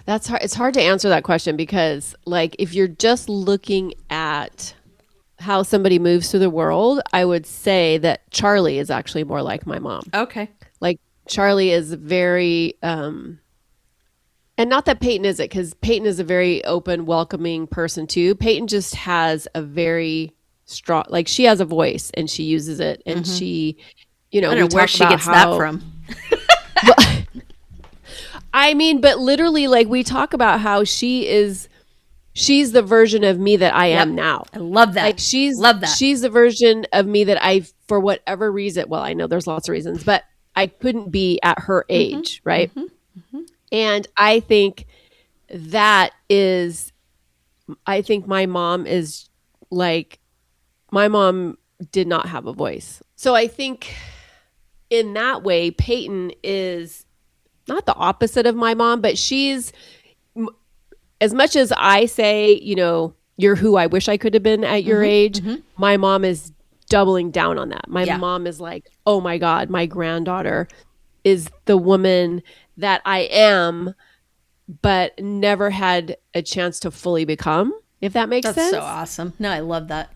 that's hard. It's hard to answer that question because, like, if you're just looking at how somebody moves through the world, I would say that Charlie is actually more like my mom. Okay. Like, Charlie is very, and not that Peyton isn't, because Peyton is a very open, welcoming person too. Peyton just has a very strong, like, she has a voice and she uses it, and she, you know, I don't know where she gets that from. I mean, but literally, like, we talk about how she's the version of me that I am now. I love that. Like, love that. She's the version of me that I, for whatever reason, well, I know there's lots of reasons, but I couldn't be at her age, right? And I think my mom is like, my mom did not have a voice. So I think in that way, Peyton is not the opposite of my mom, but she's, as much as I say, you know, you're who I wish I could have been at your age, my mom is doubling down on that. My mom is like, oh my God, my granddaughter is the woman that I am, but never had a chance to fully become, if that makes sense. That's so awesome. No, I love that.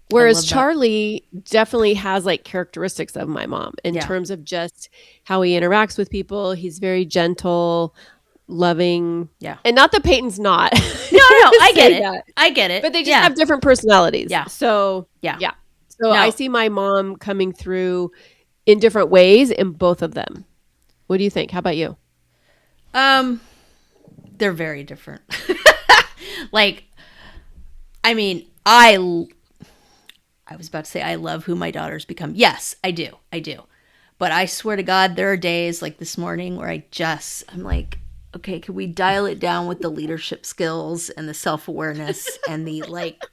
Whereas Charlie definitely has like characteristics of my mom in terms of just how he interacts with people. He's very gentle, loving. Yeah. And not that Peyton's not. No, I get it. That. I get it. But they just have different personalities. Yeah. So, yeah. So I see my mom coming through in different ways in both of them. What do you think? How about you? They're very different. Like, I mean, I was about to say I love who my daughters become. Yes, I do. But I swear to God, there are days like this morning where I'm like, okay, can we dial it down with the leadership skills and the self-awareness and the like,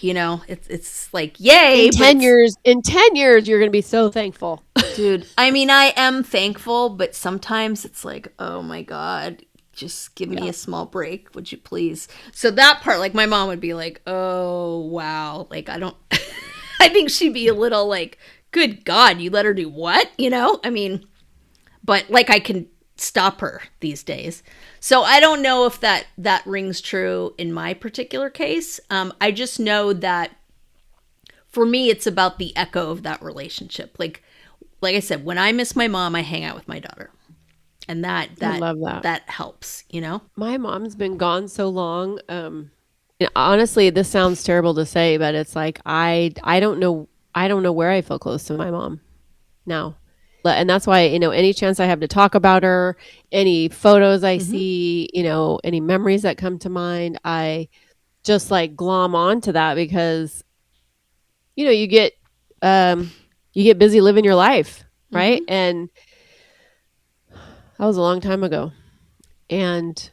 you know, it's like, yay. In 10 years, you're going to be so thankful. Dude, I mean, I am thankful, but sometimes it's like, oh my God, just give me a small break, would you please? So that part, like, my mom would be like, oh, wow. Like, I think she'd be a little like, good God, you let her do what? You know? I mean, but like, I can stop her these days. So I don't know if that rings true in my particular case. I just know that for me, it's about the echo of that relationship. Like I said, when I miss my mom, I hang out with my daughter. And I love that. That helps, you know? My mom's been gone so long. Honestly, this sounds terrible to say, but it's like, I don't know I don't know where I feel close to my mom now. And that's why, any chance I have to talk about her, any photos I see, any memories that come to mind, I just like glom onto that because, you get busy living your life, right? And that was a long time ago. And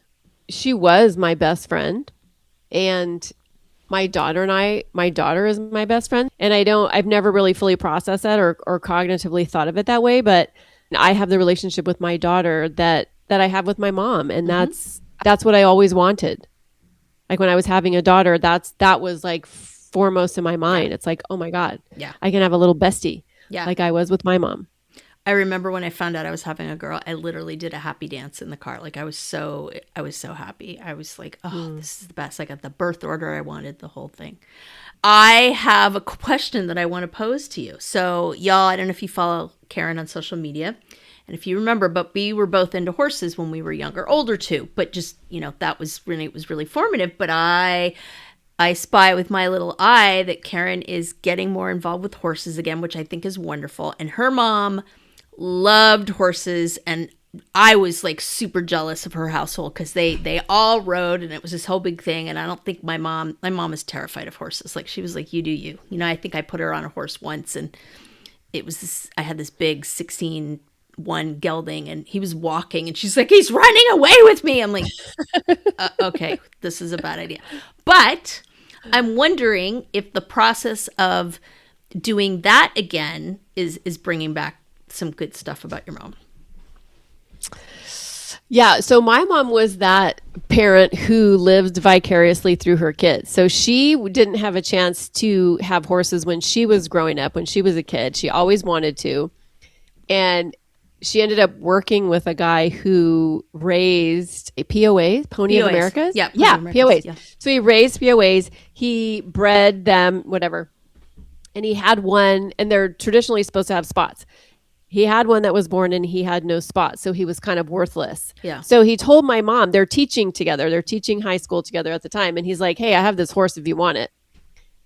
she was my best friend. And my daughter is my best friend. And I've never really fully processed that or cognitively thought of it that way. But I have the relationship with my daughter that I have with my mom. And that's what I always wanted. Like when I was having a daughter, that was like foremost in my mind. It's like, oh my God, I can have a little bestie like I was with my mom. I remember when I found out I was having a girl, I literally did a happy dance in the car. Like I was so happy. I was like, oh, this is the best. I got the birth order I wanted, the whole thing. I have a question that I want to pose to you. So y'all, I don't know if you follow Karen on social media. And if you remember, but we were both into horses when we were younger, older too. But just, that was really formative. But I spy with my little eye that Karen is getting more involved with horses again, which I think is wonderful. And her mom loved horses, and I was like super jealous of her household because they all rode, and it was this whole big thing. And I don't think my mom is terrified of horses. Like she was like, you do you. I think I put her on a horse once, and it was I had this big 16-1 gelding, and he was walking, and she's like, he's running away with me. I'm like, okay, this is a bad idea. But I'm wondering if the process of doing that again is bringing back some good stuff about your mom. Yeah. So my mom was that parent who lived vicariously through her kids. So she didn't have a chance to have horses when she was growing up, when she was a kid. She always wanted to. And she ended up working with a guy who raised a POA, Pony of Americas. Yeah, POAs. Yeah. So he raised POAs. He bred them, whatever. And he had one, and they're traditionally supposed to have spots. He had one that was born and he had no spots. So he was kind of worthless. Yeah. So he told my mom, they're teaching together. They're teaching high school together at the time. And he's like, hey, I have this horse if you want it.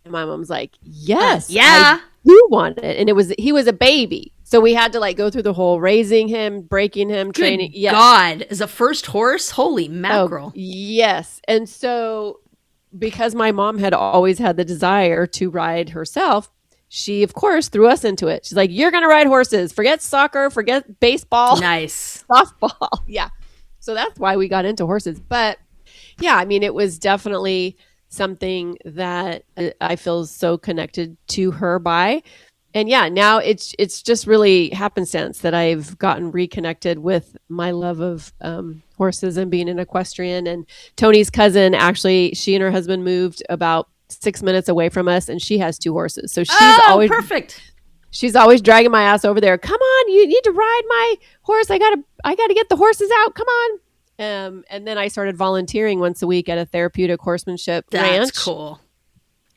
And my mom's like, yes, I do want it. And he was a baby. So we had to like go through the whole raising him, breaking him, training. Yes. God, as a first horse, holy mackerel. Oh, yes. And so because my mom had always had the desire to ride herself, she, of course, threw us into it. She's like, you're going to ride horses. Forget soccer. Forget baseball. Nice. Softball. Yeah. So that's why we got into horses. But yeah, I mean, it was definitely something that I feel so connected to her by. And yeah, now it's just really happenstance that I've gotten reconnected with my love of horses and being an equestrian. And Tony's cousin, actually, she and her husband moved about 6 minutes away from us, and she has 2 horses. So she's always perfect. She's always dragging my ass over there. Come on, you need to ride my horse. I gotta get the horses out. Come on. And then I started volunteering once a week at a therapeutic horsemanship ranch. That's cool.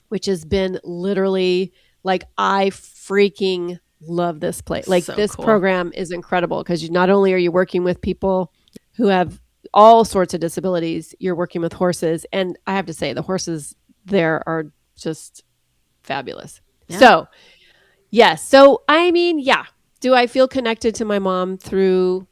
Which has been literally like, I freaking love this place. Like, so this cool. program is incredible because not only are you working with people who have all sorts of disabilities, you're working with horses. And I have to say, the horses there are just fabulous. Yeah. So, yes. So, I mean, yeah. Do I feel connected to my mom through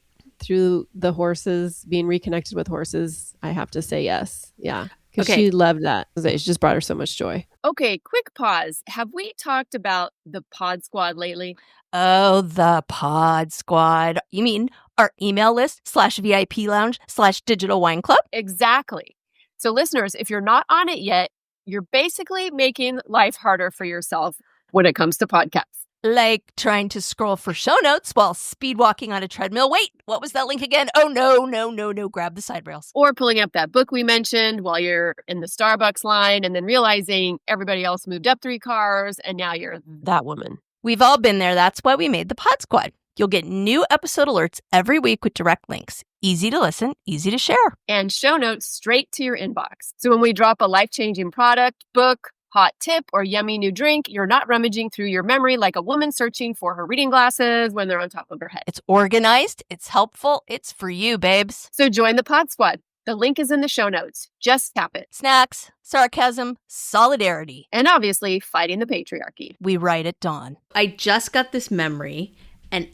the horses, being reconnected with horses? I have to say yes. Yeah. Because she loved that. It just brought her so much joy. Okay, quick pause. Have we talked about the Pod Squad lately? Oh, the Pod Squad. You mean our email list /VIP lounge /digital wine club? Exactly. So listeners, if you're not on it yet, you're basically making life harder for yourself when it comes to podcasts. Like trying to scroll for show notes while speed walking on a treadmill. Wait, what was that link again? Oh, no. Grab the side rails. Or pulling up that book we mentioned while you're in the Starbucks line and then realizing everybody else moved up 3 cars and now you're that woman. We've all been there. That's why we made the Pod Squad. You'll get new episode alerts every week with direct links. Easy to listen, easy to share. And show notes straight to your inbox. So when we drop a life-changing product, book, hot tip, or yummy new drink, you're not rummaging through your memory like a woman searching for her reading glasses when they're on top of her head. It's organized, it's helpful, it's for you, babes. So join the Pod Squad. The link is in the show notes. Just tap it. Snacks, sarcasm, solidarity, and obviously fighting the patriarchy. We write at dawn. I just got this memory, and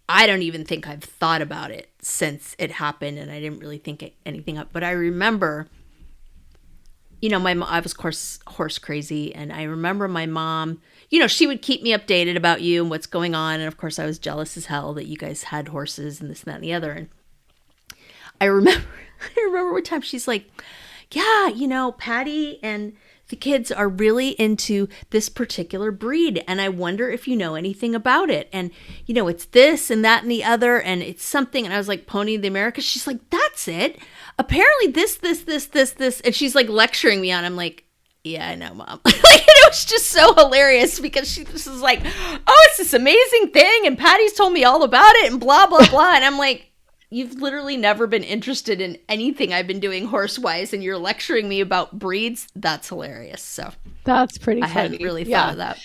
I don't even think I've thought about it since it happened, and I didn't really think anything up. But I remember, you know, I was, of course, horse crazy, and I remember my mom, you know, she would keep me updated about you and what's going on, and of course I was jealous as hell that you guys had horses and this and that and the other. And I remember one time she's like, yeah, you know, Patty and the kids are really into this particular breed, and I wonder if you know anything about it. And, you know, it's this and that and the other, and it's something. And I was like, Pony of the Americas. She's like, that's it. Apparently this. And she's like lecturing me on. I'm like, yeah, I know, Mom. Like, it was just so hilarious because she just was like, oh, it's this amazing thing, and Patty's told me all about it, and blah, blah, blah. And I'm like, you've literally never been interested in anything I've been doing horse-wise, and you're lecturing me about breeds. That's hilarious. So that's pretty funny. I hadn't really thought of that.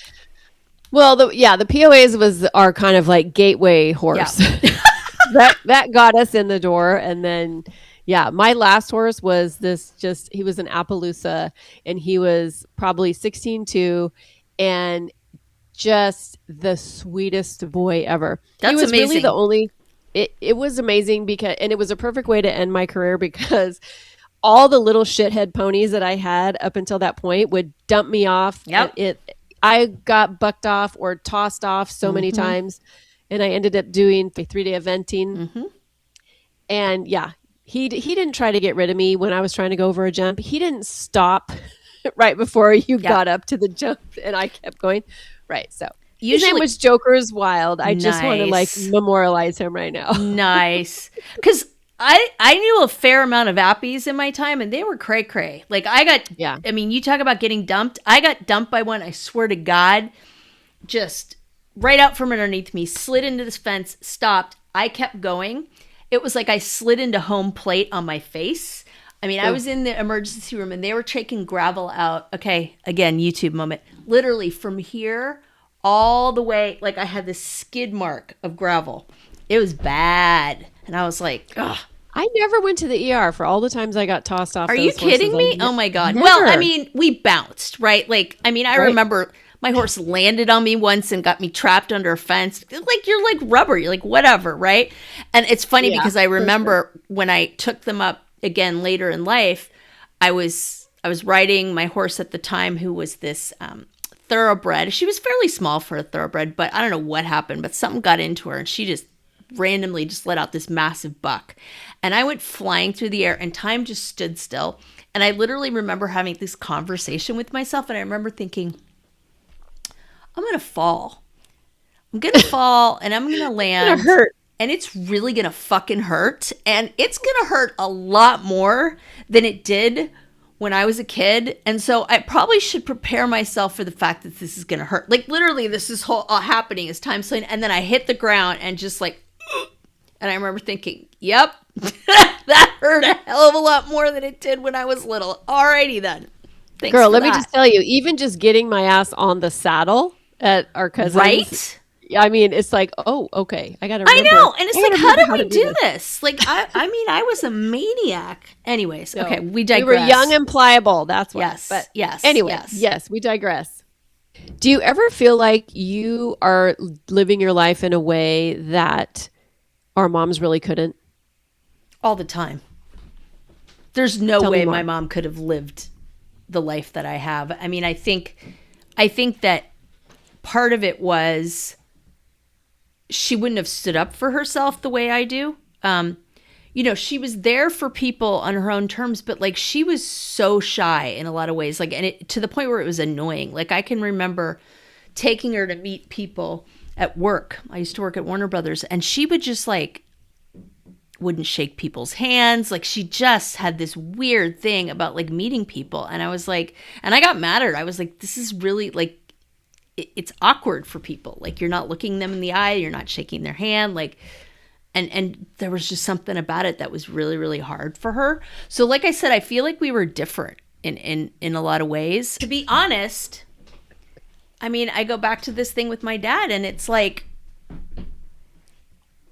Well, the POAs was our kind of like gateway horse. Yeah. that got us in the door. And then, yeah, my last horse was he was an Appaloosa, and he was probably 16'2", and just the sweetest boy ever. That's he was amazing. Really the only... It was amazing and it was a perfect way to end my career because all the little shithead ponies that I had up until that point would dump me off. Yep. I got bucked off or tossed off so many times, and I ended up doing a 3-day eventing. Mm-hmm. And yeah, he didn't try to get rid of me when I was trying to go over a jump. He didn't stop right before you got up to the jump, and I kept going. Right. So. His name was Joker's Wild. I just want to like memorialize him right now. Nice. Because I knew a fair amount of Appies in my time, and they were cray-cray. Like I mean, you talk about getting dumped. I got dumped by one, I swear to God, just right out from underneath me, slid into this fence, stopped. I kept going. It was like I slid into home plate on my face. I mean, I was in the emergency room, and they were taking gravel out. Okay, again, YouTube moment. Literally from here all the way, like I had this skid mark of gravel. It was bad. And I was like, ugh. I never went to the ER for all the times I got tossed off. Are you kidding me? Oh my God. Never. Well, I mean, we bounced, right? Like, I mean, I remember my horse landed on me once and got me trapped under a fence. Like, you're like rubber. You're like, whatever, right? And it's funny because I remember when I took them up again later in life, I was riding my horse at the time, who was this thoroughbred. She was fairly small for a thoroughbred, but I don't know what happened, but something got into her, and she just randomly just let out this massive buck. And I went flying through the air, and time just stood still. And I literally remember having this conversation with myself, and I remember thinking, I'm going to fall. I'm going to fall, and I'm going to land. It's gonna hurt. And it's really going to fucking hurt. And it's going to hurt a lot more than it did when I was a kid. And so I probably should prepare myself for the fact that this is going to hurt. Like, literally, this is happening as time slowing. And then I hit the ground and just like, and I remember thinking, yep, that hurt a hell of a lot more than it did when I was little. Alrighty then. Thanks. Girl, let me just tell you, even just getting my ass on the saddle at our cousin's. Right? I mean, it's like, oh, okay. I got to remember. I know. And it's like, how did we do this? Like, I mean, I was a maniac. Anyways, okay, we digress. We were young and pliable. That's why. Yes. But yes. Anyway, yes, we digress. Do you ever feel like you are living your life in a way that our moms really couldn't? All the time. There's no way my mom could have lived the life that I have. I mean, I think that part of it was she wouldn't have stood up for herself the way I do. You know, she was there for people on her own terms, but like she was so shy in a lot of ways, like, and it to the point where it was annoying. Like, I can remember taking her to meet people at work. I used to work at Warner Brothers, and she would just like wouldn't shake people's hands. Like, she just had this weird thing about like meeting people. And I was like, and I got mad at her. I was like, this is really like, it's awkward for people. Like, you're not looking them in the eye. You're not shaking their hand. Like, and there was just something about it that was really, really hard for her. So like I said, I feel like we were different in a lot of ways. To be honest, I mean, I go back to this thing with my dad, and it's like,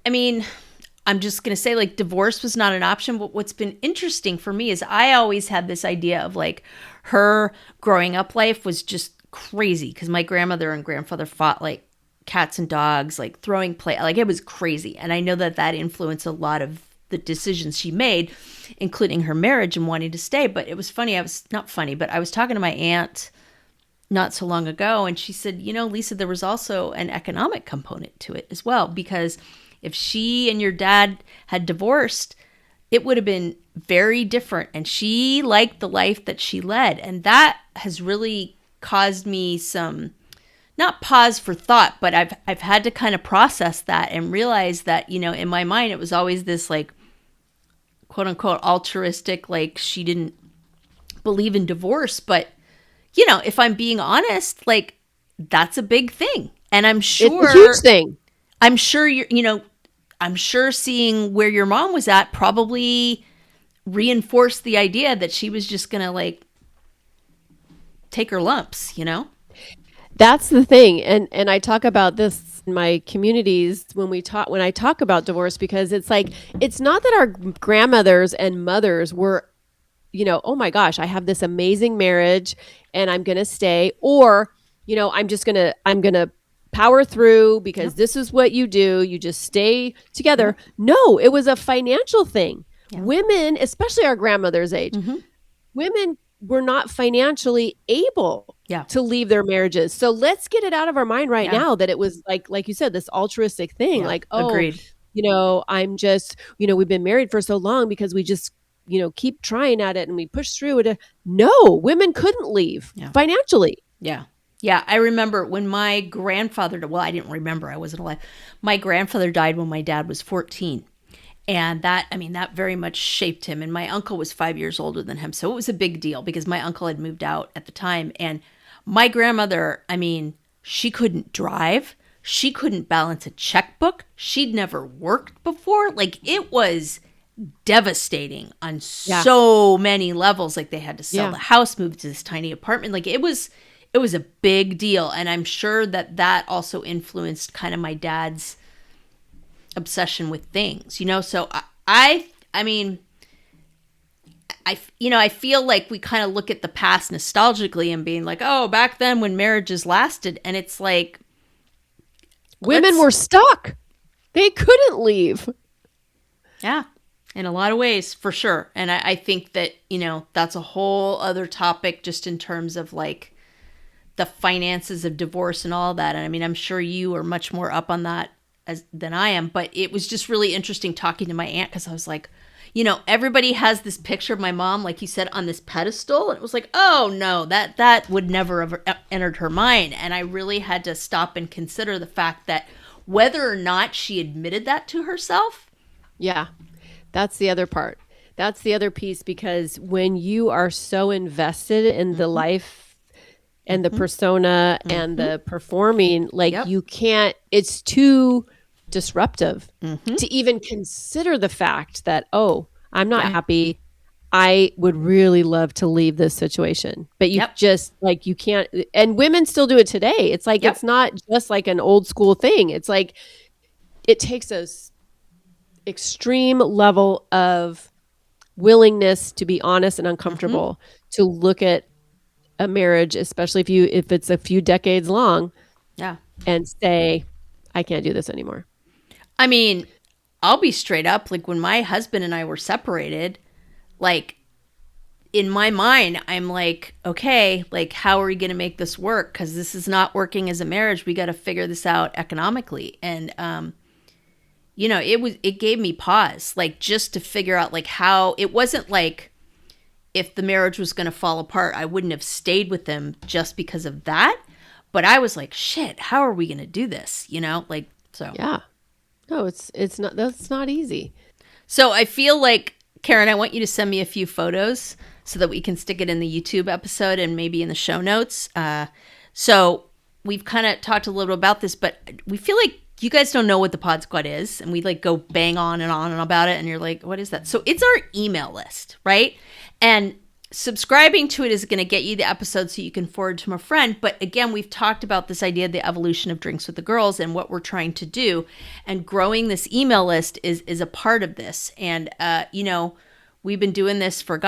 I mean, I'm just going to say, like, divorce was not an option. But what's been interesting for me is I always had this idea of, like, her growing up life was just crazy because my grandmother and grandfather fought like cats and dogs, like throwing play, like it was crazy. And I know that that influenced a lot of the decisions she made, including her marriage and wanting to stay. But it was funny. I was not funny, but I was talking to my aunt not so long ago, and she said, you know, Lisa, there was also an economic component to it as well, because if she and your dad had divorced, it would have been very different. And she liked the life that she led. And that has really caused me some, not pause for thought, but I've had to kind of process that and realize that, you know, in my mind, it was always this like, quote unquote, altruistic, like she didn't believe in divorce. But, you know, if I'm being honest, like that's a big thing. And I'm sure it's a huge thing. I'm sure I'm sure seeing where your mom was at probably reinforced the idea that she was just going to like take her lumps, you know? That's the thing. And I talk about this in my communities when I talk about divorce, because it's like, it's not that our grandmothers and mothers were, you know, oh my gosh, I have this amazing marriage and I'm going to stay, or, you know, I'm going to power through because this is what you do. You just stay together. No, it was a financial thing. Women, especially our grandmother's age, women were not financially able to leave their marriages. So let's get it out of our mind right now that it was like you said, this altruistic thing, like, oh, agreed. You know, I'm just, you know, we've been married for so long because we just, you know, keep trying at it and we push through it. No, women couldn't leave financially. Yeah. Yeah, I remember when my grandfather, well, I didn't remember, I wasn't alive. My grandfather died when my dad was 14. And that very much shaped him. And my uncle was 5 years older than him. So it was a big deal because my uncle had moved out at the time. And my grandmother, she couldn't drive. She couldn't balance a checkbook. She'd never worked before. Like, it was devastating on so many levels. Like, they had to sell the house, move to this tiny apartment. Like, it was a big deal. And I'm sure that also influenced kind of my dad's obsession with things, you know? So I feel like we kind of look at the past nostalgically and being like, oh, back then when marriages lasted. And it's like, women were stuck. They couldn't leave. Yeah. In a lot of ways, for sure. And I think that, you know, that's a whole other topic just in terms of like the finances of divorce and all that. And I mean, I'm sure you are much more up on that than I am, but it was just really interesting talking to my aunt because I was like, you know, everybody has this picture of my mom, like you said, on this pedestal. And it was like, oh no, that would never have entered her mind. And I really had to stop and consider the fact that whether or not she admitted that to herself. Yeah, that's the other part. That's the other piece, because when you are so invested in the life and the persona and the performing, like you can't, it's too disruptive to even consider the fact that, oh, I'm not happy. I would really love to leave this situation. But you just like, you can't, and women still do it today. It's like, it's not just like an old school thing. It's like, it takes a extreme level of willingness to be honest and uncomfortable to look at a marriage, especially if it's a few decades long, and say, I can't do this anymore. I mean, I'll be straight up. Like when my husband and I were separated, like in my mind, I'm like, okay, like how are we going to make this work? Because this is not working as a marriage. We got to figure this out economically. And, you know, it gave me pause, like just to figure out like how, it wasn't like if the marriage was going to fall apart, I wouldn't have stayed with them just because of that. But I was like, shit, how are we going to do this? You know, like, so. Yeah. No, it's not, that's not easy. So I feel like, Karen, I want you to send me a few photos so that we can stick it in the YouTube episode and maybe in the show notes. So we've kind of talked a little about this, but we feel like you guys don't know what the Pod Squad is. And we like go bang on and about it. And you're like, what is that? So it's our email list, right? And subscribing to it is going to get you the episode so you can forward to a friend. But again, we've talked about this idea of the evolution of Drinks with the Girls and what we're trying to do. And growing this email list is a part of this. And, we've been doing this for,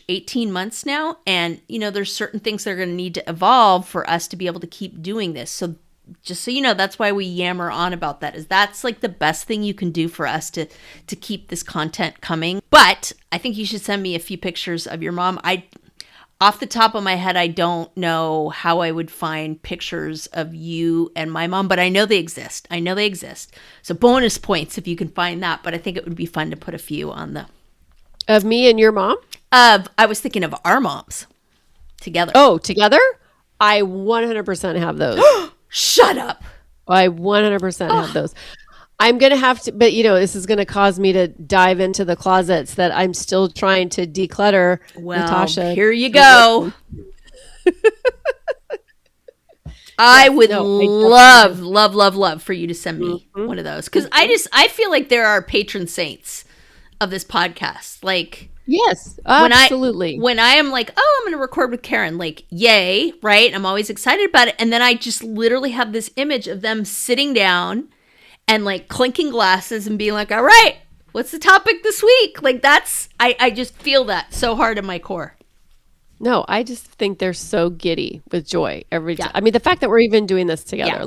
18 months now. And, there's certain things that are going to need to evolve for us to be able to keep doing this. So just so you know, that's why we yammer on about that, is that's like the best thing you can do for us to keep this content coming. But I think you should send me a few pictures of your mom. Off the top of my head, I don't know how I would find pictures of you and my mom, but I know they exist. So bonus points if you can find that. But I think it would be fun to put a few on the... Of me and your mom? I was thinking of our moms together. Oh, together? I 100% have those. Shut up. I 100% have those. I'm going to have to, but this is going to cause me to dive into the closets that I'm still trying to declutter. Well, Natasha, here you go. I would love for you to send me one of those. Because I feel like there are patron saints of this podcast. Like, yes, absolutely. When I am like, I'm going to record with Karen, like, yay, right? I'm always excited about it. And then I just literally have this image of them sitting down and like clinking glasses and being like, all right, what's the topic this week? Like I just feel that so hard in my core. No, I just think they're so giddy with joy every time. I mean, the fact that we're even doing this together,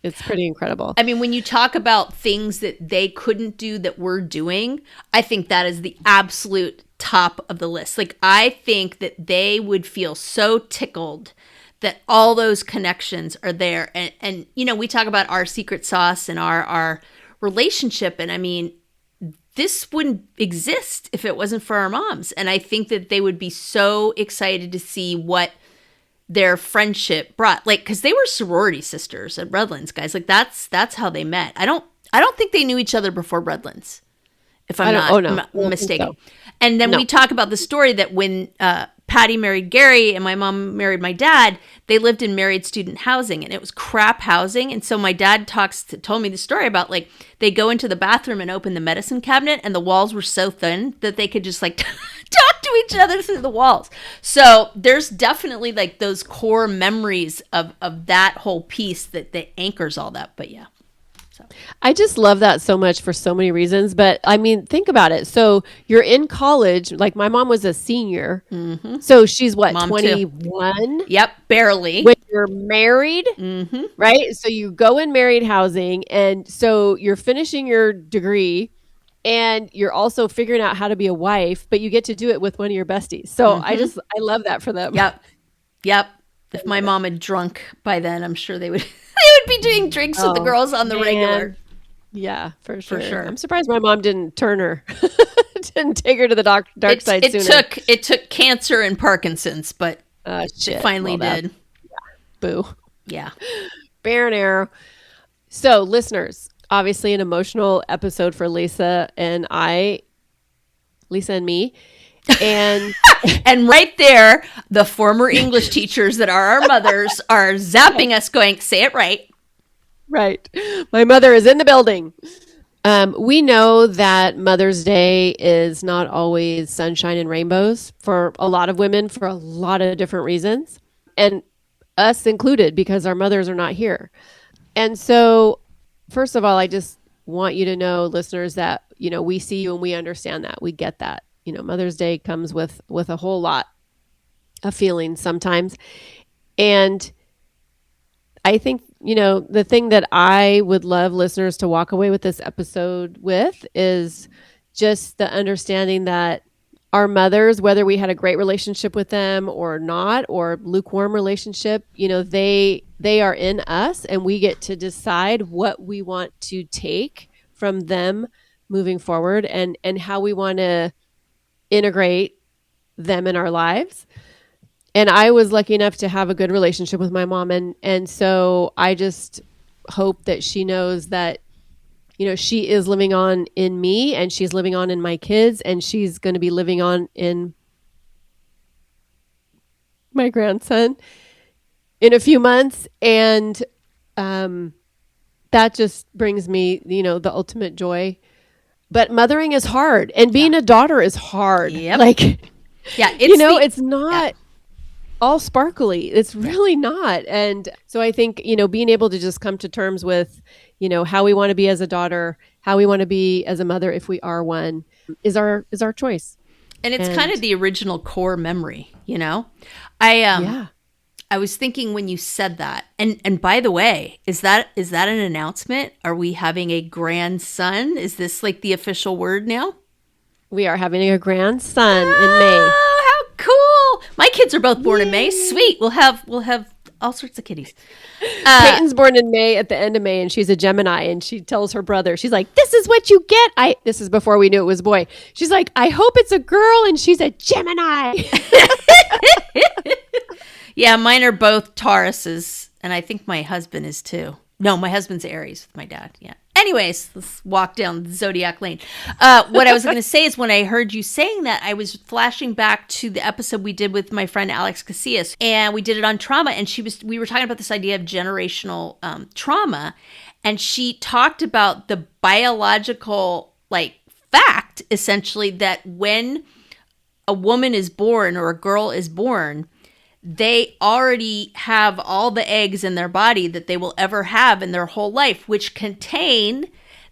it's pretty incredible. I mean, when you talk about things that they couldn't do that we're doing, I think that is the absolute top of the list. Like, I think that they would feel so tickled that all those connections are there. And we talk about our secret sauce and our relationship. And I mean, this wouldn't exist if it wasn't for our moms. And I think that they would be so excited to see what their friendship brought. Like, because they were sorority sisters at Redlands, guys. Like, that's how they met. I don't think they knew each other before Redlands, if I'm not mistaken. So. And then we talk about the story that when Patty married Gary and my mom married my dad, they lived in married student housing and it was crap housing. And so my dad told me the story about, like, they go into the bathroom and open the medicine cabinet and the walls were so thin that they could just like talk to each other through the walls. So there's definitely like those core memories of that whole piece that anchors all that. But yeah. So. I just love that so much for so many reasons. But I mean, think about it. So you're in college. Like, my mom was a senior. Mm-hmm. So she's what, 21? Yep, barely. When you're married, right? So you go in married housing. And so you're finishing your degree and you're also figuring out how to be a wife, but you get to do it with one of your besties. So I love that for them. Yep. If my mom had drunk by then, I'm sure they would be doing drinks with the girls on the regular. Yeah, for sure. I'm surprised my mom didn't turn her, didn't take her to the dark side sooner. It took cancer and Parkinson's, but it finally did. Boo. Yeah. Bear and arrow. So, listeners, obviously an emotional episode for Lisa and me. And and right there, the former English teachers that are our mothers are zapping us going, say it right. Right. My mother is in the building. We know that Mother's Day is not always sunshine and rainbows for a lot of women for a lot of different reasons, and us included, because our mothers are not here. And so, first of all, I just want you to know, listeners, that, we see you and we understand that. We get that. Mother's Day comes with a whole lot of feelings sometimes. And I think, the thing that I would love listeners to walk away with this episode with is just the understanding that our mothers, whether we had a great relationship with them or not, or lukewarm relationship, they are in us, and we get to decide what we want to take from them moving forward and how we want to integrate them in our lives. And I was lucky enough to have a good relationship with my mom. And so I just hope that she knows that, she is living on in me, and she's living on in my kids, and she's going to be living on in my grandson in a few months. And that just brings me, the ultimate joy. But mothering is hard, and being a daughter is hard. Yep. Like, Yeah, it's not all sparkly. It's really not. And so I think, being able to just come to terms with, how we want to be as a daughter, how we want to be as a mother if we are one, is our choice. And it's kind of the original core memory, I was thinking when you said that, and by the way, is that an announcement? Are we having a grandson? Is this like the official word now? We are having a grandson in May. Oh, how cool! My kids are both born in May. Sweet. We'll have all sorts of kitties. Peyton's born in May, at the end of May, and she's a Gemini, and she tells her brother, she's like, this is what you get. This is before we knew it was a boy. She's like, I hope it's a girl, and she's a Gemini. Yeah, mine are both Tauruses, and I think my husband is too. No, my husband's Aries with my dad. Yeah. Anyways, let's walk down the zodiac lane. What I was going to say is when I heard you saying that, I was flashing back to the episode we did with my friend Alex Casillas, and we did it on trauma. And we were talking about this idea of generational trauma, and she talked about the biological fact, essentially, that when a woman is born or a girl is born, they already have all the eggs in their body that they will ever have in their whole life, which contain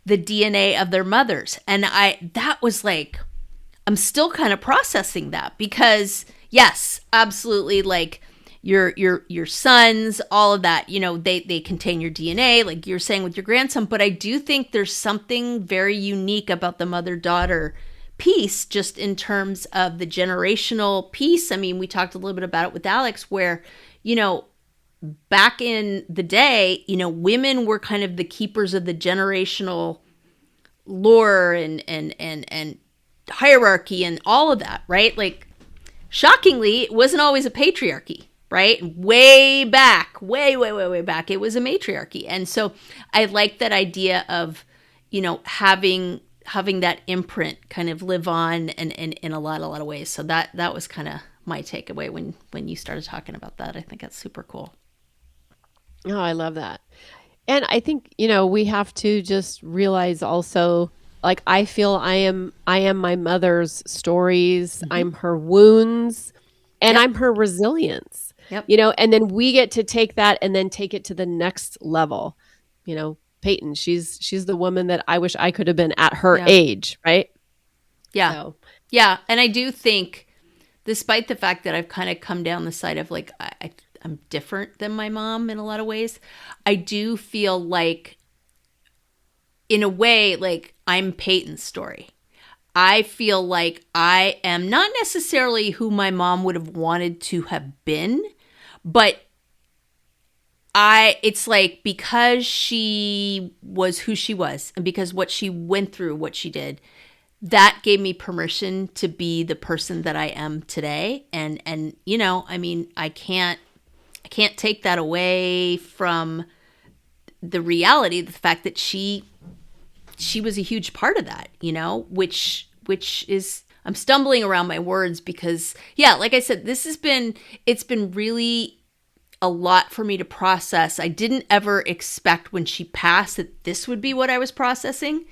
the DNA of their mothers. And that was I'm still kind of processing that because yes, absolutely. Your sons, all of that, they contain your DNA, like you're saying with your grandson. But I do think there's something very unique about the mother-daughter piece, just in terms of the generational piece. I mean, we talked a little bit about it with Alex, where, back in the day, women were kind of the keepers of the generational lore and hierarchy and all of that, right? Shockingly, it wasn't always a patriarchy, right? Way back, way back, it was a matriarchy. And so I like that idea of, having that imprint kind of live on and in a lot of ways. So that was kind of my takeaway when you started talking about that. I think that's super cool. Oh, I love that. And I think, we have to just realize also, I feel I am my mother's stories. Mm-hmm. I'm her wounds, and I'm her resilience. Yep. And then we get to take that and then take it to the next level. Peyton, she's the woman that I wish I could have been at her age, right? Yeah. So. Yeah. And I do think, despite the fact that I've kind of come down the side of I'm different than my mom in a lot of ways, I do feel in a way, I'm Peyton's story. I feel like I am not necessarily who my mom would have wanted to have been, but it's because she was who she was, and because what she went through, what she did, that gave me permission to be the person that I am today. And I mean, I can't take that away from the reality, the fact that she was a huge part of that, which is, I'm stumbling around my words because, yeah, like I said, it's been really a lot for me to process. I didn't ever expect when she passed that this would be what I was processing.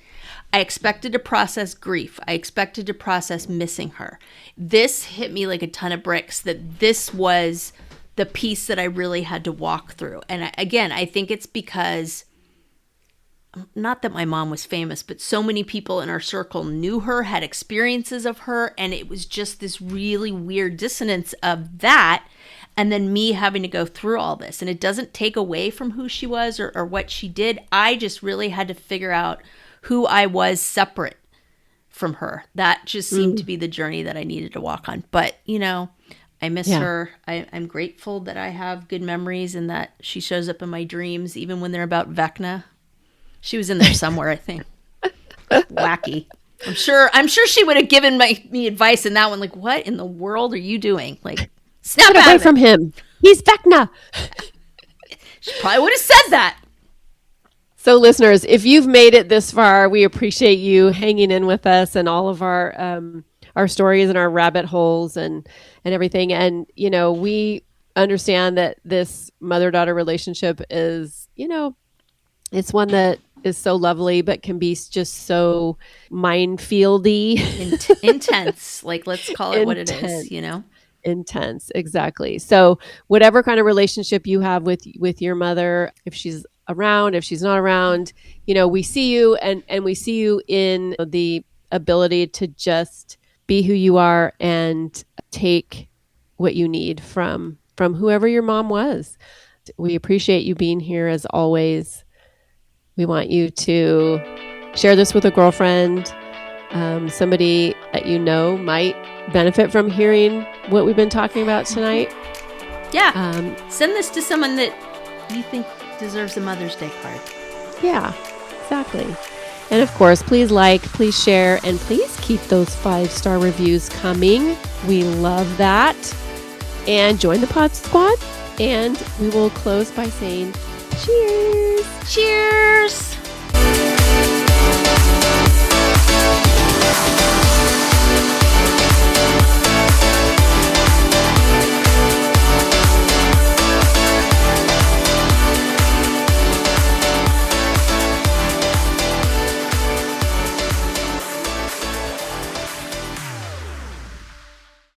I expected to process grief. I expected to process missing her. This hit me like a ton of bricks, that this was the piece that I really had to walk through. And I think it's because, not that my mom was famous, but so many people in our circle knew her, had experiences of her, and it was just this really weird dissonance of that. And then me having to go through all this. And it doesn't take away from who she was or what she did. I just really had to figure out who I was separate from her. That just seemed to be the journey that I needed to walk on. But, I miss her. I'm grateful that I have good memories and that she shows up in my dreams, even when they're about Vecna. She was in there somewhere, I think. Wacky. I'm sure she would have given me advice in that one. What in the world are you doing? Snap away from him. He's Vecna. She probably would have said that. So listeners, if you've made it this far, we appreciate you hanging in with us and all of our stories and our rabbit holes and everything. And, we understand that this mother-daughter relationship is, It's one that is so lovely, but can be just so minefieldy. Intense. Like, let's call it what it is, you know? Intense. Exactly. So whatever kind of relationship you have with your mother, if she's around, if she's not around, you know, we see you and we see you in the ability to just be who you are and take what you need from whoever your mom was. We appreciate you being here as always. We want you to share this with a girlfriend. Somebody that you know might benefit from hearing what we've been talking about tonight. Yeah. Send this to someone that you think deserves a Mother's Day card. Yeah, exactly. And of course, please like, please share, and please keep those 5-star reviews coming. We love that. And join the Pod Squad. And we will close by saying cheers. Cheers.